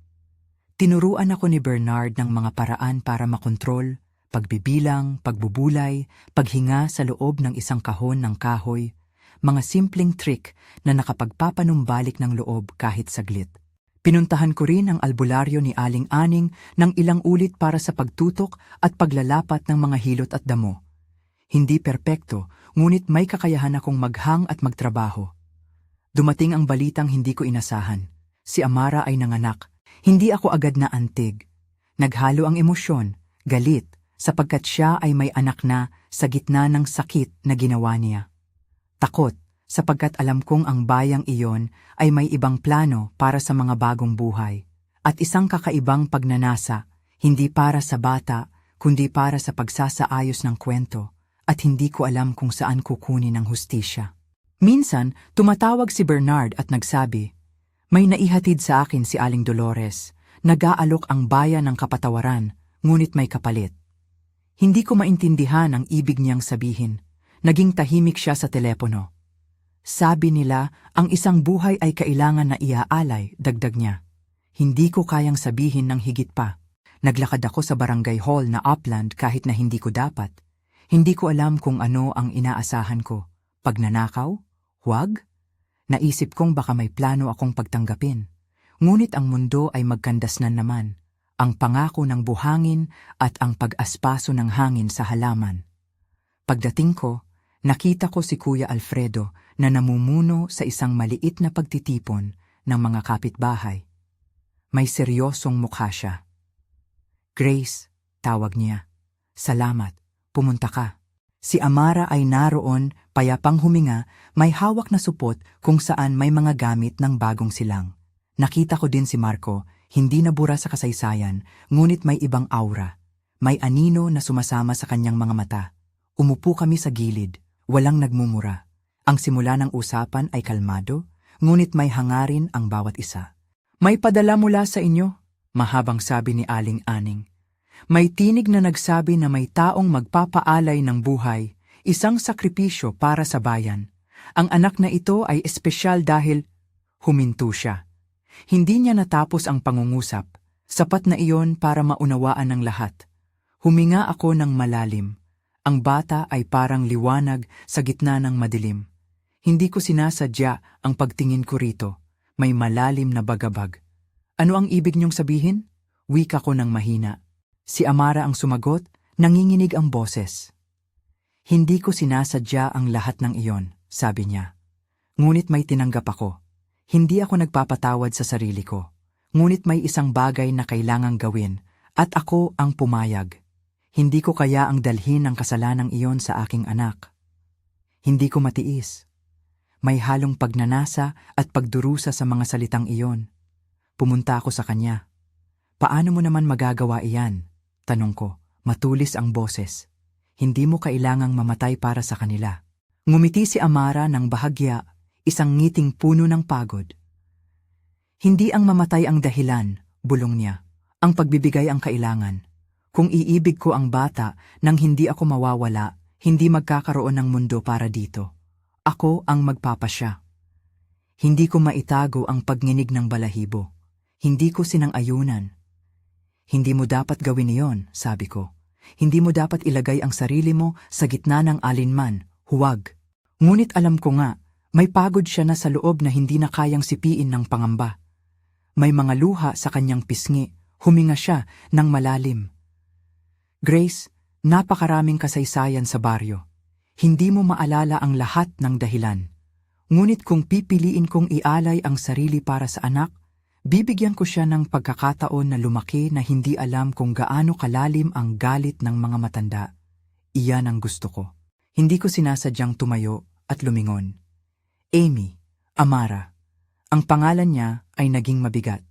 Tinuruan ako ni Bernard ng mga paraan para makontrol, pagbibilang, pagbubulay, paghinga sa loob ng isang kahon ng kahoy, mga simpleng trick na nakapagpapanumbalik ng loob kahit saglit. Pinuntahan ko rin ang albularyo ni Aling Aning ng ilang ulit para sa pagtutok at paglalapat ng mga hilot at damo. Hindi perpekto, ngunit may kakayahan akong maghang at magtrabaho. Dumating ang balitang hindi ko inasahan. Si Amara ay nanganak. Hindi ako agad na antig. Naghalo ang emosyon, galit, sapagkat siya ay may anak na sa gitna ng sakit na ginawa niya. Takot, sapagkat alam kong ang bayang iyon ay may ibang plano para sa mga bagong buhay. At isang kakaibang pagnanasa, hindi para sa bata, kundi para sa pagsasaayos ng kwento, at hindi ko alam kung saan kukunin ang hustisya. Minsan, tumatawag si Bernard at nagsabi, "May naihatid sa akin si Aling Dolores, nag-aalok ang bayan ng kapatawaran, ngunit may kapalit." Hindi ko maintindihan ang ibig niyang sabihin. Naging tahimik siya sa telepono. Sabi nila, ang isang buhay ay kailangan na iaalay, dagdag niya. Hindi ko kayang sabihin ng higit pa. Naglakad ako sa barangay hall na upland kahit na hindi ko dapat. Hindi ko alam kung ano ang inaasahan ko. Pagnanakaw? Huwag? Naisip kong baka may plano akong pagtanggapin. Ngunit ang mundo ay magkandasnan naman. Ang pangako ng buhangin at ang pag-aspaso ng hangin sa halaman. Pagdating ko, nakita ko si Kuya Alfredo na namumuno sa isang maliit na pagtitipon ng mga kapitbahay. May seryosong mukha siya. "Grace," tawag niya. "Salamat, pumunta ka." Si Amara ay naroon, payapang huminga, may hawak na supot kung saan may mga gamit ng bagong silang. Nakita ko din si Marco, hindi nabura sa kasaysayan, ngunit may ibang aura. May anino na sumasama sa kanyang mga mata. Umupo kami sa gilid, walang nagmumura. Ang simula ng usapan ay kalmado, ngunit may hangarin ang bawat isa. "May padala mula sa inyo," mahabang sabi ni Aling Aning. May tinig na nagsabi na may taong magpapaalay ng buhay, isang sakripisyo para sa bayan. Ang anak na ito ay espesyal dahil huminto siya. Hindi niya natapos ang pangungusap. Sapat na iyon para maunawaan ng lahat. Huminga ako ng malalim. Ang bata ay parang liwanag sa gitna ng madilim. Hindi ko sinasadya ang pagtingin ko rito. May malalim na bagabag. "Ano ang ibig niyong sabihin?" Wika ko ng mahina. Si Amara ang sumagot, nanginginig ang boses. "Hindi ko sinasadya ang lahat ng iyon," sabi niya. Ngunit may tinanggap ako. Hindi ako nagpapatawad sa sarili ko. Ngunit may isang bagay na kailangang gawin, at ako ang pumayag. Hindi ko kaya ang dalhin ng kasalanang iyon sa aking anak. Hindi ko matiis. May halong pagnanasa at pagdurusa sa mga salitang iyon. Pumunta ako sa kanya. "Paano mo naman magagawa iyan?" Tanong ko. Matulis ang boses. "Hindi mo kailangang mamatay para sa kanila." Ngumiti si Amara ng bahagya, isang ngiting puno ng pagod. "Hindi ang mamatay ang dahilan," bulong niya. "Ang pagbibigay ang kailangan. Kung iibig ko ang bata nang hindi ako mawawala, hindi magkakaroon ng mundo para dito. Ako ang magpapasya. Hindi ko maitago ang pagnginig ng balahibo. Hindi ko sinang-ayunan. Hindi mo dapat gawin iyon, sabi ko. Hindi mo dapat ilagay ang sarili mo sa gitna ng alinman, huwag. Ngunit alam ko nga, may pagod siya na sa loob na hindi na kayang sipiin ng pangamba. May mga luha sa kanyang pisngi, huminga siya ng malalim. Grace, napakaraming kasaysayan sa baryo. Hindi mo maalala ang lahat ng dahilan. Ngunit kung pipiliin kong ialay ang sarili para sa anak, bibigyan ko siya ng pagkakataon na lumaki na hindi alam kung gaano kalalim ang galit ng mga matanda. Iyan ang gusto ko. Hindi ko sinasadyang tumayo at lumingon. Amy, Amara. Ang pangalan niya ay naging mabigat.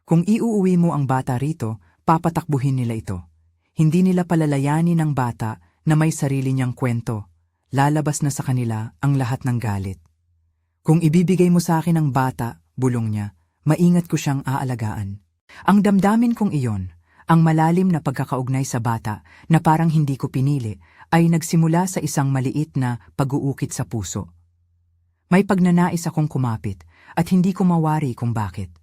Kung iuuwi mo ang bata rito, papatakbuhin nila ito. Hindi nila palalayanin ang bata na may sarili niyang kwento. Lalabas na sa kanila ang lahat ng galit. Kung ibibigay mo sa akin ang bata, bulong niya, maingat ko siyang aalagaan. Ang damdamin kong iyon, ang malalim na pagkakaugnay sa bata na parang hindi ko pinili, ay nagsimula sa isang maliit na pag-uukit sa puso. May pagnanais akong kumapit at hindi ko mawari kung bakit.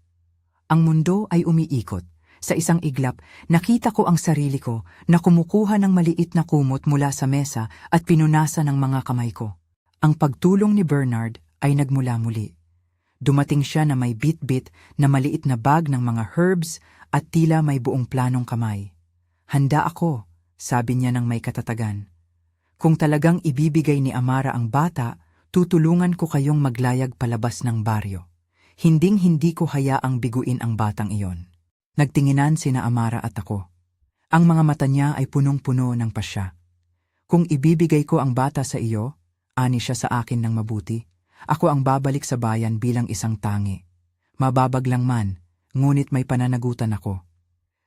Ang mundo ay umiikot. Sa isang iglap, nakita ko ang sarili ko na kumukuha ng maliit na kumot mula sa mesa at pinunasan ng mga kamay ko. Ang pagtulong ni Bernard ay nagmula muli. Dumating siya na may bit-bit na maliit na bag ng mga herbs at tila may buong planong kamay. Handa ako, sabi niya ng may katatagan. Kung talagang ibibigay ni Amara ang bata, tutulungan ko kayong maglayag palabas ng baryo. Hinding-hindi ko hayaang biguin ang batang iyon. Nagtinginan sina Amara at ako. Ang mga mata niya ay punong-puno ng pasya. Kung ibibigay ko ang bata sa iyo, ani siya sa akin ng mabuti, ako ang babalik sa bayan bilang isang tangi. Mababag lang man, ngunit may pananagutan ako.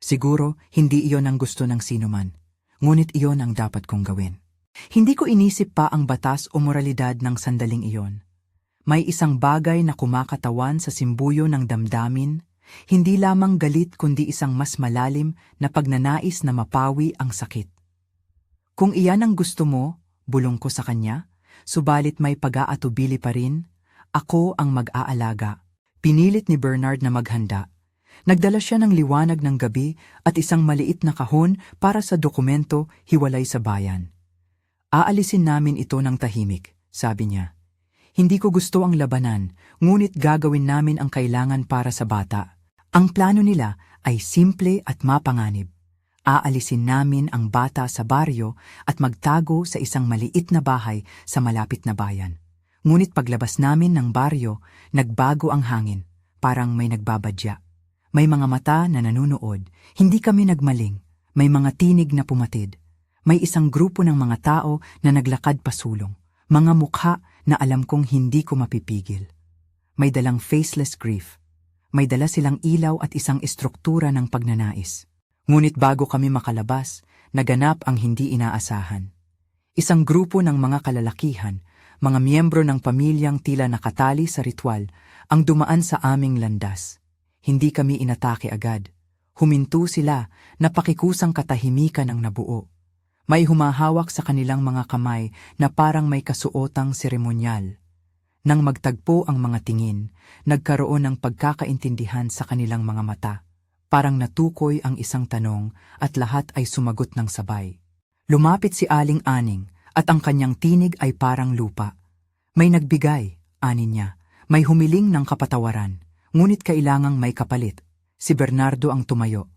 Siguro, hindi iyon ang gusto ng sinuman, ngunit iyon ang dapat kong gawin. Hindi ko inisip pa ang batas o moralidad ng sandaling iyon. May isang bagay na kumakatawan sa simbuyo ng damdamin, hindi lamang galit kundi isang mas malalim na pagnanais na mapawi ang sakit. Kung iyan ang gusto mo, bulong ko sa kanya, subalit may pag-aatubili pa rin, ako ang mag-aalaga. Pinilit ni Bernard na maghanda. Nagdala siya ng liwanag ng gabi at isang maliit na kahon para sa dokumento hiwalay sa bayan. Aalisin namin ito ng tahimik, sabi niya. Hindi ko gusto ang labanan, ngunit gagawin namin ang kailangan para sa bata. Ang plano nila ay simple at mapanganib. Aalisin namin ang bata sa baryo at magtago sa isang maliit na bahay sa malapit na bayan. Ngunit paglabas namin ng baryo, nagbago ang hangin, parang may nagbabadya. May mga mata na nanunood, hindi kami nagmaling, may mga tinig na pumatid. May isang grupo ng mga tao na naglakad pasulong, mga mukha na alam kong hindi ko mapipigil. May dalang faceless grief. May dala silang ilaw at isang estruktura ng pagnanais. Ngunit bago kami makalabas, naganap ang hindi inaasahan. Isang grupo ng mga kalalakihan, mga miyembro ng pamilyang tila nakatali sa ritual, ang dumaan sa aming landas. Hindi kami inatake agad. Huminto sila na pakikusang katahimikan ang nabuo. May humahawak sa kanilang mga kamay na parang may kasuotang seremonyal. Nang magtagpo ang mga tingin, nagkaroon ng pagkakaintindihan sa kanilang mga mata. Parang natukoy ang isang tanong at lahat ay sumagot ng sabay. Lumapit si Aling Aning at ang kanyang tinig ay parang lupa. May nagbigay, anin niya, may humiling ng kapatawaran, ngunit kailangang may kapalit. Si Bernardo ang tumayo.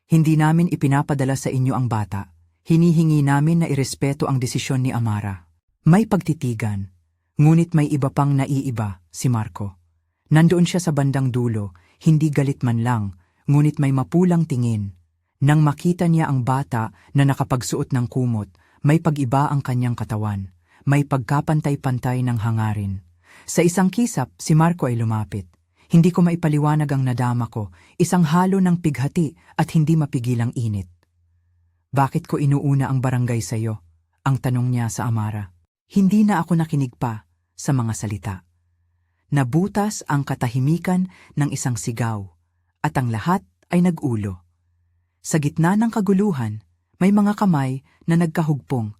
Hindi namin ipinapadala sa inyo ang bata. Hinihingi namin na irespeto ang desisyon ni Amara. May pagtitigan. Ngunit may iba pang naiiba, si Marco. Nandoon siya sa bandang dulo, hindi galit man lang, ngunit may mapulang tingin. Nang makita niya ang bata na nakapagsuot ng kumot, may pag-iba ang kanyang katawan, may pagkapantay-pantay ng hangarin. Sa isang kisap, si Marco ay lumapit. Hindi ko maipaliwanag ang nadama ko, isang halo ng pighati at hindi mapigilang init. Bakit ko inuuna ang barangay sa iyo? Ang tanong niya sa Amara. Hindi na ako nakinig pa sa mga salita. Nabutas ang katahimikan ng isang sigaw, at ang lahat ay nag-ulo. Sa gitna ng kaguluhan, may mga kamay na nagkahugpong,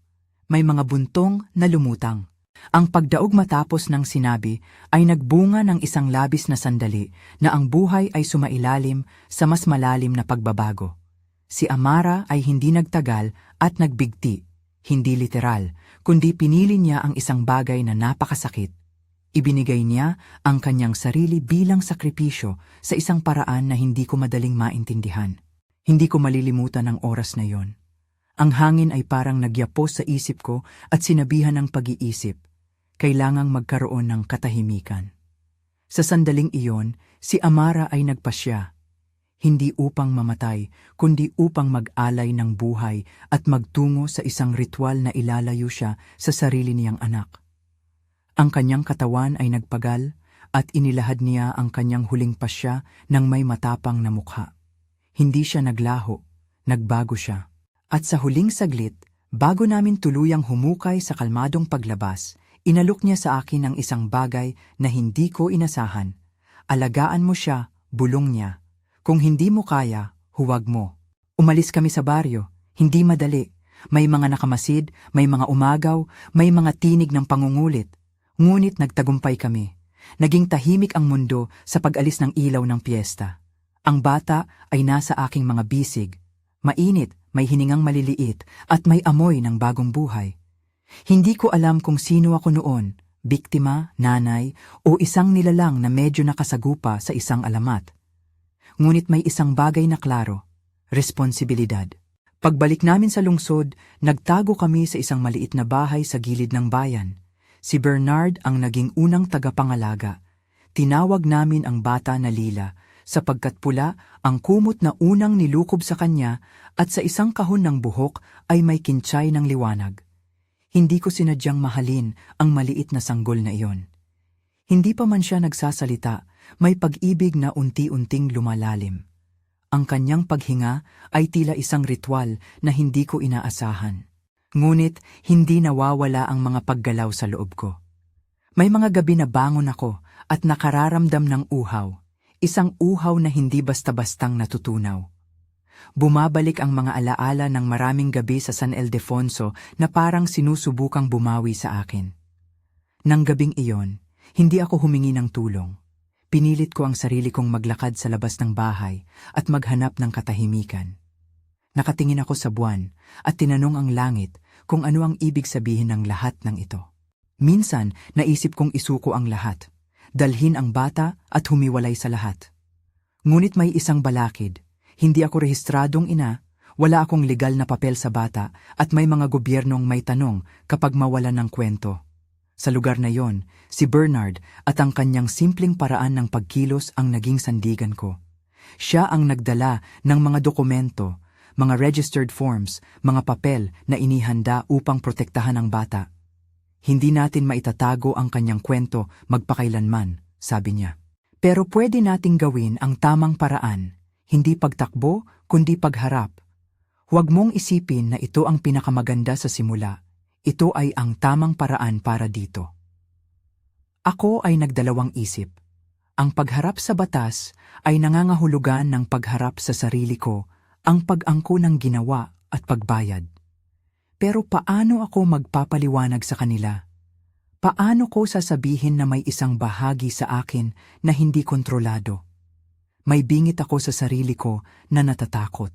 may mga buntong na lumutang. Ang pagdaog matapos ng sinabi ay nagbunga ng isang labis na sandali na ang buhay ay sumailalim sa mas malalim na pagbabago. Si Amara ay hindi nagtagal at nagbigti, hindi literal, kundi pinili niya ang isang bagay na napakasakit. Ibinigay niya ang kanyang sarili bilang sakripisyo sa isang paraan na hindi ko madaling maintindihan. Hindi ko malilimutan ang oras na yon. Ang hangin ay parang nagyapos sa isip ko at sinabihan ng pag-iisip. Kailangang magkaroon ng katahimikan. Sa sandaling iyon, si Amara ay nagpasya. Hindi upang mamatay, kundi upang mag-alay ng buhay at magtungo sa isang ritual na ilalayo siya sa sarili niyang anak. Ang kanyang katawan ay nagpagal at inilahad niya ang kanyang huling pasya ng may matapang na mukha. Hindi siya naglaho, nagbago siya. At sa huling saglit, bago namin tuluyang humukay sa kalmadong paglabas, inalok niya sa akin ang isang bagay na hindi ko inasahan. Alagaan mo siya, bulong niya. Kung hindi mo kaya, huwag mo. Umalis kami sa baryo, hindi madali. May mga nakamasid, may mga umagaw, may mga tinig ng pangungulit. Ngunit nagtagumpay kami. Naging tahimik ang mundo sa pag-alis ng ilaw ng piyesta. Ang bata ay nasa aking mga bisig. Mainit, may hiningang maliliit, at may amoy ng bagong buhay. Hindi ko alam kung sino ako noon, biktima, nanay, o isang nilalang na medyo nakasagupa sa isang alamat. Ngunit may isang bagay na klaro, responsibilidad. Pagbalik namin sa lungsod, nagtago kami sa isang maliit na bahay sa gilid ng bayan. Si Bernard ang naging unang tagapangalaga. Tinawag namin ang bata na Lila sapagkat pula ang kumot na unang nilukob sa kanya at sa isang kahon ng buhok ay may kintsay ng liwanag. Hindi ko sinadyang mahalin ang maliit na sanggol na iyon. Hindi pa man siya nagsasalita, may pag-ibig na unti-unting lumalalim. Ang kanyang paghinga ay tila isang ritual na hindi ko inaasahan. Ngunit hindi nawawala ang mga paggalaw sa loob ko. May mga gabi na bangon ako at nakararamdam ng uhaw, isang uhaw na hindi basta-bastang natutunaw. Bumabalik ang mga alaala ng maraming gabi sa San Ildefonso na parang sinusubukang bumawi sa akin. Nang gabing iyon, hindi ako humingi ng tulong. Pinilit ko ang sarili kong maglakad sa labas ng bahay at maghanap ng katahimikan. Nakatingin ako sa buwan at tinanong ang langit kung ano ang ibig sabihin ng lahat ng ito. Minsan, naisip kong isuko ang lahat, dalhin ang bata at humiwalay sa lahat. Ngunit may isang balakid, hindi ako rehistradong ina, wala akong legal na papel sa bata at may mga gobyernong may tanong kapag mawalan ng kwento. Sa lugar na yon, si Bernard at ang kanyang simpleng paraan ng pagkilos ang naging sandigan ko. Siya ang nagdala ng mga dokumento, mga registered forms, mga papel na inihanda upang protektahan ang bata. Hindi natin maitatago ang kanyang kwento magpakailanman, sabi niya. Pero pwede nating gawin ang tamang paraan, hindi pagtakbo, kundi pagharap. Huwag mong isipin na ito ang pinakamaganda sa simula. Ito ay ang tamang paraan para dito. Ako ay nagdalawang isip. Ang pagharap sa batas ay nangangahulugan ng pagharap sa sarili ko, ang pag-angko ng ginawa at pagbayad. Pero paano ako magpapaliwanag sa kanila? Paano ko sasabihin na may isang bahagi sa akin na hindi kontrolado? May bingit ako sa sarili ko na natatakot.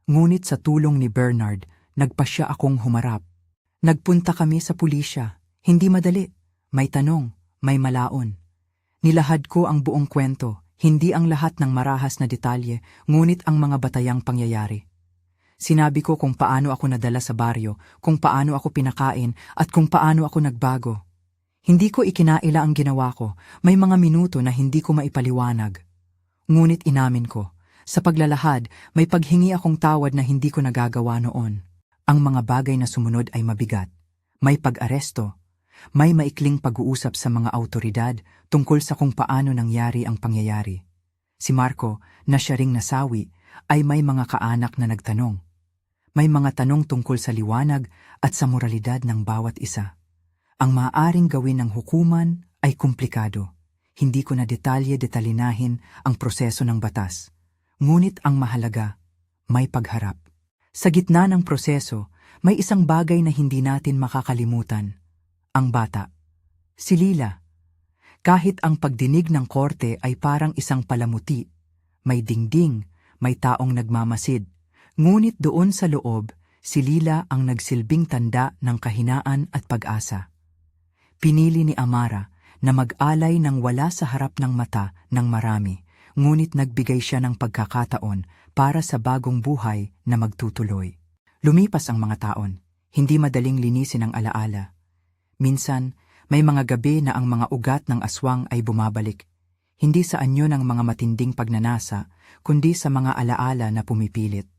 Ngunit sa tulong ni Bernard, nagpasya akong humarap. Nagpunta kami sa pulisya. Hindi madali. May tanong, may malaon. Nilahad ko ang buong kwento. Hindi ang lahat ng marahas na detalye, ngunit ang mga batayang pangyayari. Sinabi ko kung paano ako nadala sa baryo, kung paano ako pinakain, at kung paano ako nagbago. Hindi ko ikinaila ang ginawa ko, may mga minuto na hindi ko maipaliwanag. Ngunit inamin ko, sa paglalahad, may paghingi akong tawad na hindi ko nagagawa noon. Ang mga bagay na sumunod ay mabigat. May pag-aresto. May maikling pag-uusap sa mga awtoridad tungkol sa kung paano nangyari ang pangyayari. Si Marco, na siya ring nasawi, ay may mga kaanak na nagtanong. May mga tanong tungkol sa liwanag at sa moralidad ng bawat isa. Ang maaaring gawin ng hukuman ay komplikado. Hindi ko na detalye-detalinahin ang proseso ng batas. Ngunit ang mahalaga, may pagharap. Sa gitna ng proseso, may isang bagay na hindi natin makakalimutan. ang bata. Si Lila. Kahit ang pagdinig ng korte ay parang isang palamuti, may dingding, may taong nagmamasid. Ngunit doon sa loob, si Lila ang nagsilbing tanda ng kahinaan at pag-asa. Pinili ni Amara na mag-alay ng wala sa harap ng mata ng marami, ngunit nagbigay siya ng pagkakataon para sa bagong buhay na magtutuloy. Lumipas ang mga taon, hindi madaling linisin ang alaala. Minsan, may mga gabi na ang mga ugat ng aswang ay bumabalik, hindi sa anyo ng mga matinding pagnanasa, kundi sa mga alaala na pumipilit.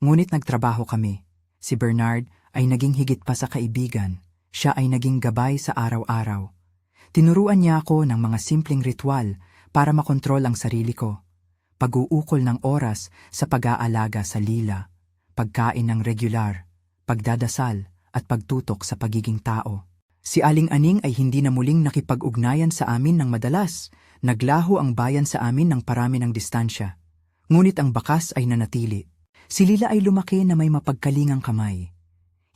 Ngunit nagtrabaho kami. Si Bernard ay naging higit pa sa kaibigan. Siya ay naging gabay sa araw-araw. Tinuruan niya ako ng mga simpleng ritual para makontrol ang sarili ko. Pag-uukol ng oras sa pag-aalaga sa Lila, pagkain ng regular, pagdadasal at pagtutok sa pagiging tao. Si Aling Aning ay hindi na muling nakipag-ugnayan sa amin ng madalas. Naglaho ang bayan sa amin ng parami ng distansya. Ngunit ang bakas ay nanatili. Si Lila ay lumaki na may mapagkalingang kamay.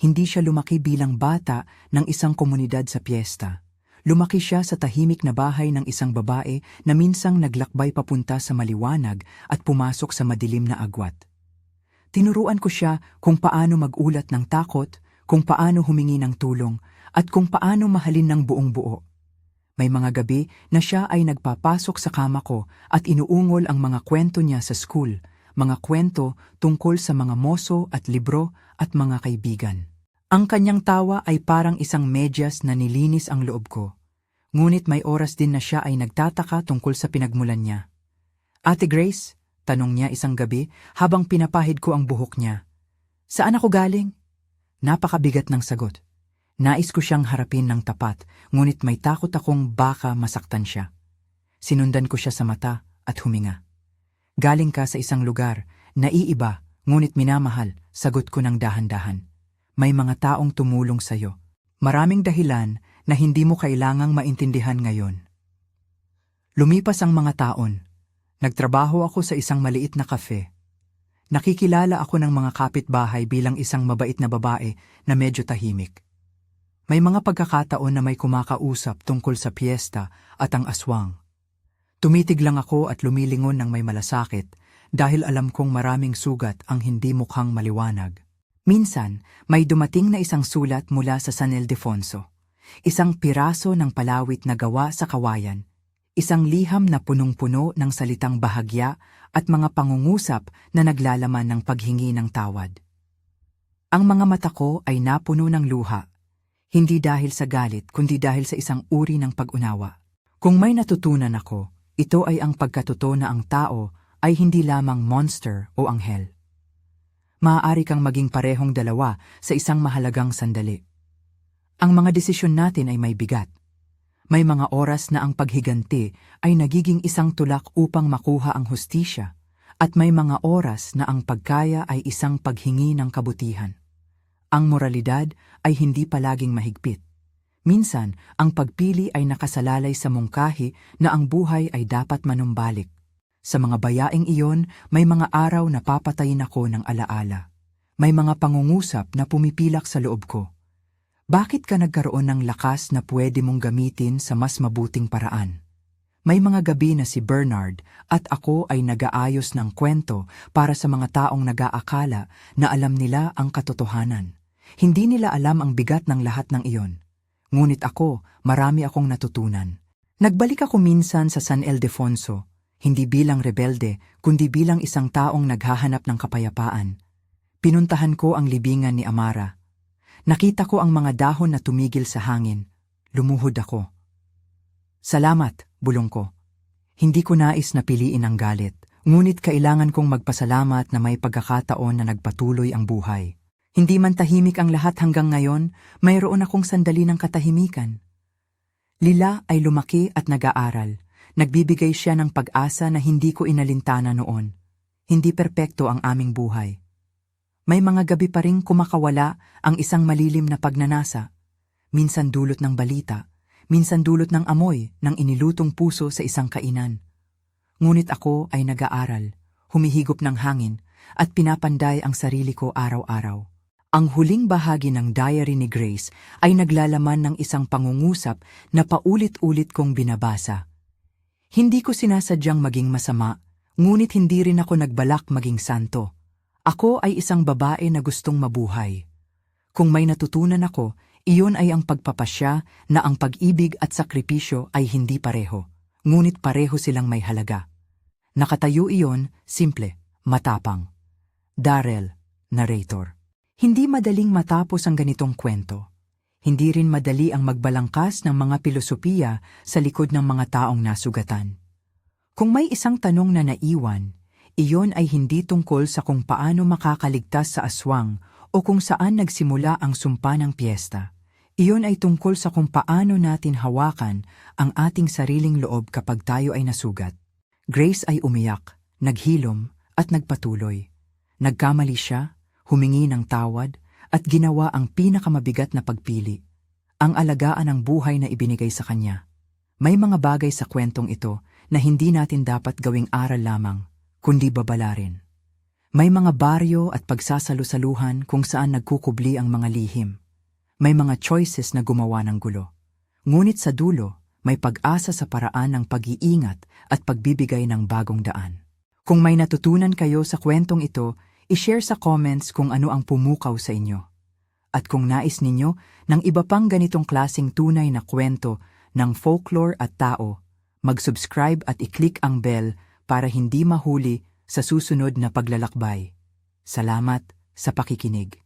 Hindi siya lumaki bilang bata ng isang komunidad sa piyesta. Lumaki siya sa tahimik na bahay ng isang babae na minsang naglakbay papunta sa maliwanag at pumasok sa madilim na agwat. Tinuruan ko siya kung paano magulat ng takot, kung paano humingi ng tulong, at kung paano mahalin ng buong buo. May mga gabi na siya ay nagpapasok sa kama ko at inuungol ang mga kwento niya sa school, mga kwento tungkol sa mga moso at libro at mga kaibigan. Ang kanyang tawa ay parang isang medyas na nilinis ang loob ko. Ngunit may oras din na siya ay nagtataka tungkol sa pinagmulan niya. Ate Grace, tanong niya isang gabi habang pinapahid ko ang buhok niya. Saan ako galing? Napakabigat ng sagot. Nais ko siyang harapin ng tapat, ngunit may takot akong baka masaktan siya. Sinundan ko siya sa mata at huminga. Galing ka sa isang lugar, naiiba, ngunit minamahal, sagot ko ng dahan-dahan. May mga taong tumulong sa'yo. Maraming dahilan na hindi mo kailangang maintindihan ngayon. Lumipas ang mga taon. Nagtrabaho ako sa isang maliit na kafe. Nakikilala ako ng mga kapitbahay bilang isang mabait na babae na medyo tahimik. May mga pagkakataon na may kumakausap tungkol sa piyesta at ang aswang. Tumitig lang ako at lumilingon ng may malasakit dahil alam kong maraming sugat ang hindi mukhang maliwanag. Minsan, may dumating na isang sulat mula sa San Ildefonso. Isang piraso ng palawit na gawa sa kawayan. Isang liham na punong-puno ng salitang bahagya at mga pangungusap na naglalaman ng paghingi ng tawad. Ang mga mata ko ay napuno ng luha. Hindi dahil sa galit, kundi dahil sa isang uri ng pag-unawa. Kung may natutunan ako, ito ay ang pagkatotoo na ang tao ay hindi lamang monster o anghel. Maaari kang maging parehong dalawa sa isang mahalagang sandali. Ang mga desisyon natin ay may bigat. May mga oras na ang paghiganti ay nagiging isang tulak upang makuha ang hustisya, at may mga oras na ang pagkaya ay isang paghingi ng kabutihan. Ang moralidad ay hindi palaging mahigpit. Minsan, ang pagpili ay nakasalalay sa mungkahi na ang buhay ay dapat manumbalik. Sa mga bayaing iyon, may mga araw na papatayin ako ng alaala. May mga pangungusap na pumipilak sa loob ko. Bakit ka nagkaroon ng lakas na pwede mong gamitin sa mas mabuting paraan? May mga gabi na si Bernard at ako ay nag-aayos ng kwento para sa mga taong nag-aakala na alam nila ang katotohanan. Hindi nila alam ang bigat ng lahat ng iyon. Ngunit ako, marami akong natutunan. Nagbalik ako minsan sa San Ildefonso, hindi bilang rebelde, kundi bilang isang taong naghahanap ng kapayapaan. Pinuntahan ko ang libingan ni Amara. Nakita ko ang mga dahon na tumigil sa hangin. Lumuhod ako. Salamat, bulong ko. Hindi ko nais na piliin ang galit, ngunit kailangan kong magpasalamat na may pagkakataon na nagpatuloy ang buhay. Hindi man tahimik ang lahat hanggang ngayon, mayroon akong sandali ng katahimikan. Lila ay lumaki at nag-aaral. Nagbibigay siya ng pag-asa na hindi ko inalintana noon. Hindi perpekto ang aming buhay. May mga gabi pa ring kumakawala ang isang malilim na pagnanasa. Minsan dulot ng balita, minsan dulot ng amoy ng inilutong puso sa isang kainan. Ngunit ako ay nag-aaral, humihigop ng hangin, at pinapanday ang sarili ko araw-araw. Ang huling bahagi ng diary ni Grace ay naglalaman ng isang pangungusap na paulit-ulit kong binabasa. Hindi ko sinasadyang maging masama, ngunit hindi rin ako nagbalak maging santo. Ako ay isang babae na gustong mabuhay. Kung may natutunan ako, iyon ay ang pagpapasya na ang pag-ibig at sakripisyo ay hindi pareho, ngunit pareho silang may halaga. Nakatayo iyon, simple, matapang. Darrell, narrator. Hindi madaling matapos ang ganitong kwento. Hindi rin madali ang magbalangkas ng mga pilosopiya sa likod ng mga taong nasugatan. Kung may isang tanong na naiwan, iyon ay hindi tungkol sa kung paano makakaligtas sa aswang o kung saan nagsimula ang sumpa ng piyesta. Iyon ay tungkol sa kung paano natin hawakan ang ating sariling loob kapag tayo ay nasugat. Grace ay umiyak, naghilom at nagpatuloy. Nagkamali siya, humingi ng tawad, at ginawa ang pinakamabigat na pagpili, ang alagaan ng buhay na ibinigay sa kanya. May mga bagay sa kwentong ito na hindi natin dapat gawing aral lamang, kundi babala rin. May mga baryo at pagsasalu-saluhan kung saan nagkukubli ang mga lihim. May mga choices na gumawa ng gulo. Ngunit sa dulo, may pag-asa sa paraan ng pag-iingat at pagbibigay ng bagong daan. Kung may natutunan kayo sa kwentong ito, i-share sa comments kung ano ang pumukaw sa inyo. At kung nais ninyo ng iba pang ganitong klaseng tunay na kwento ng folklore at tao, mag-subscribe at i-click ang bell para hindi mahuli sa susunod na paglalakbay. Salamat sa pakikinig.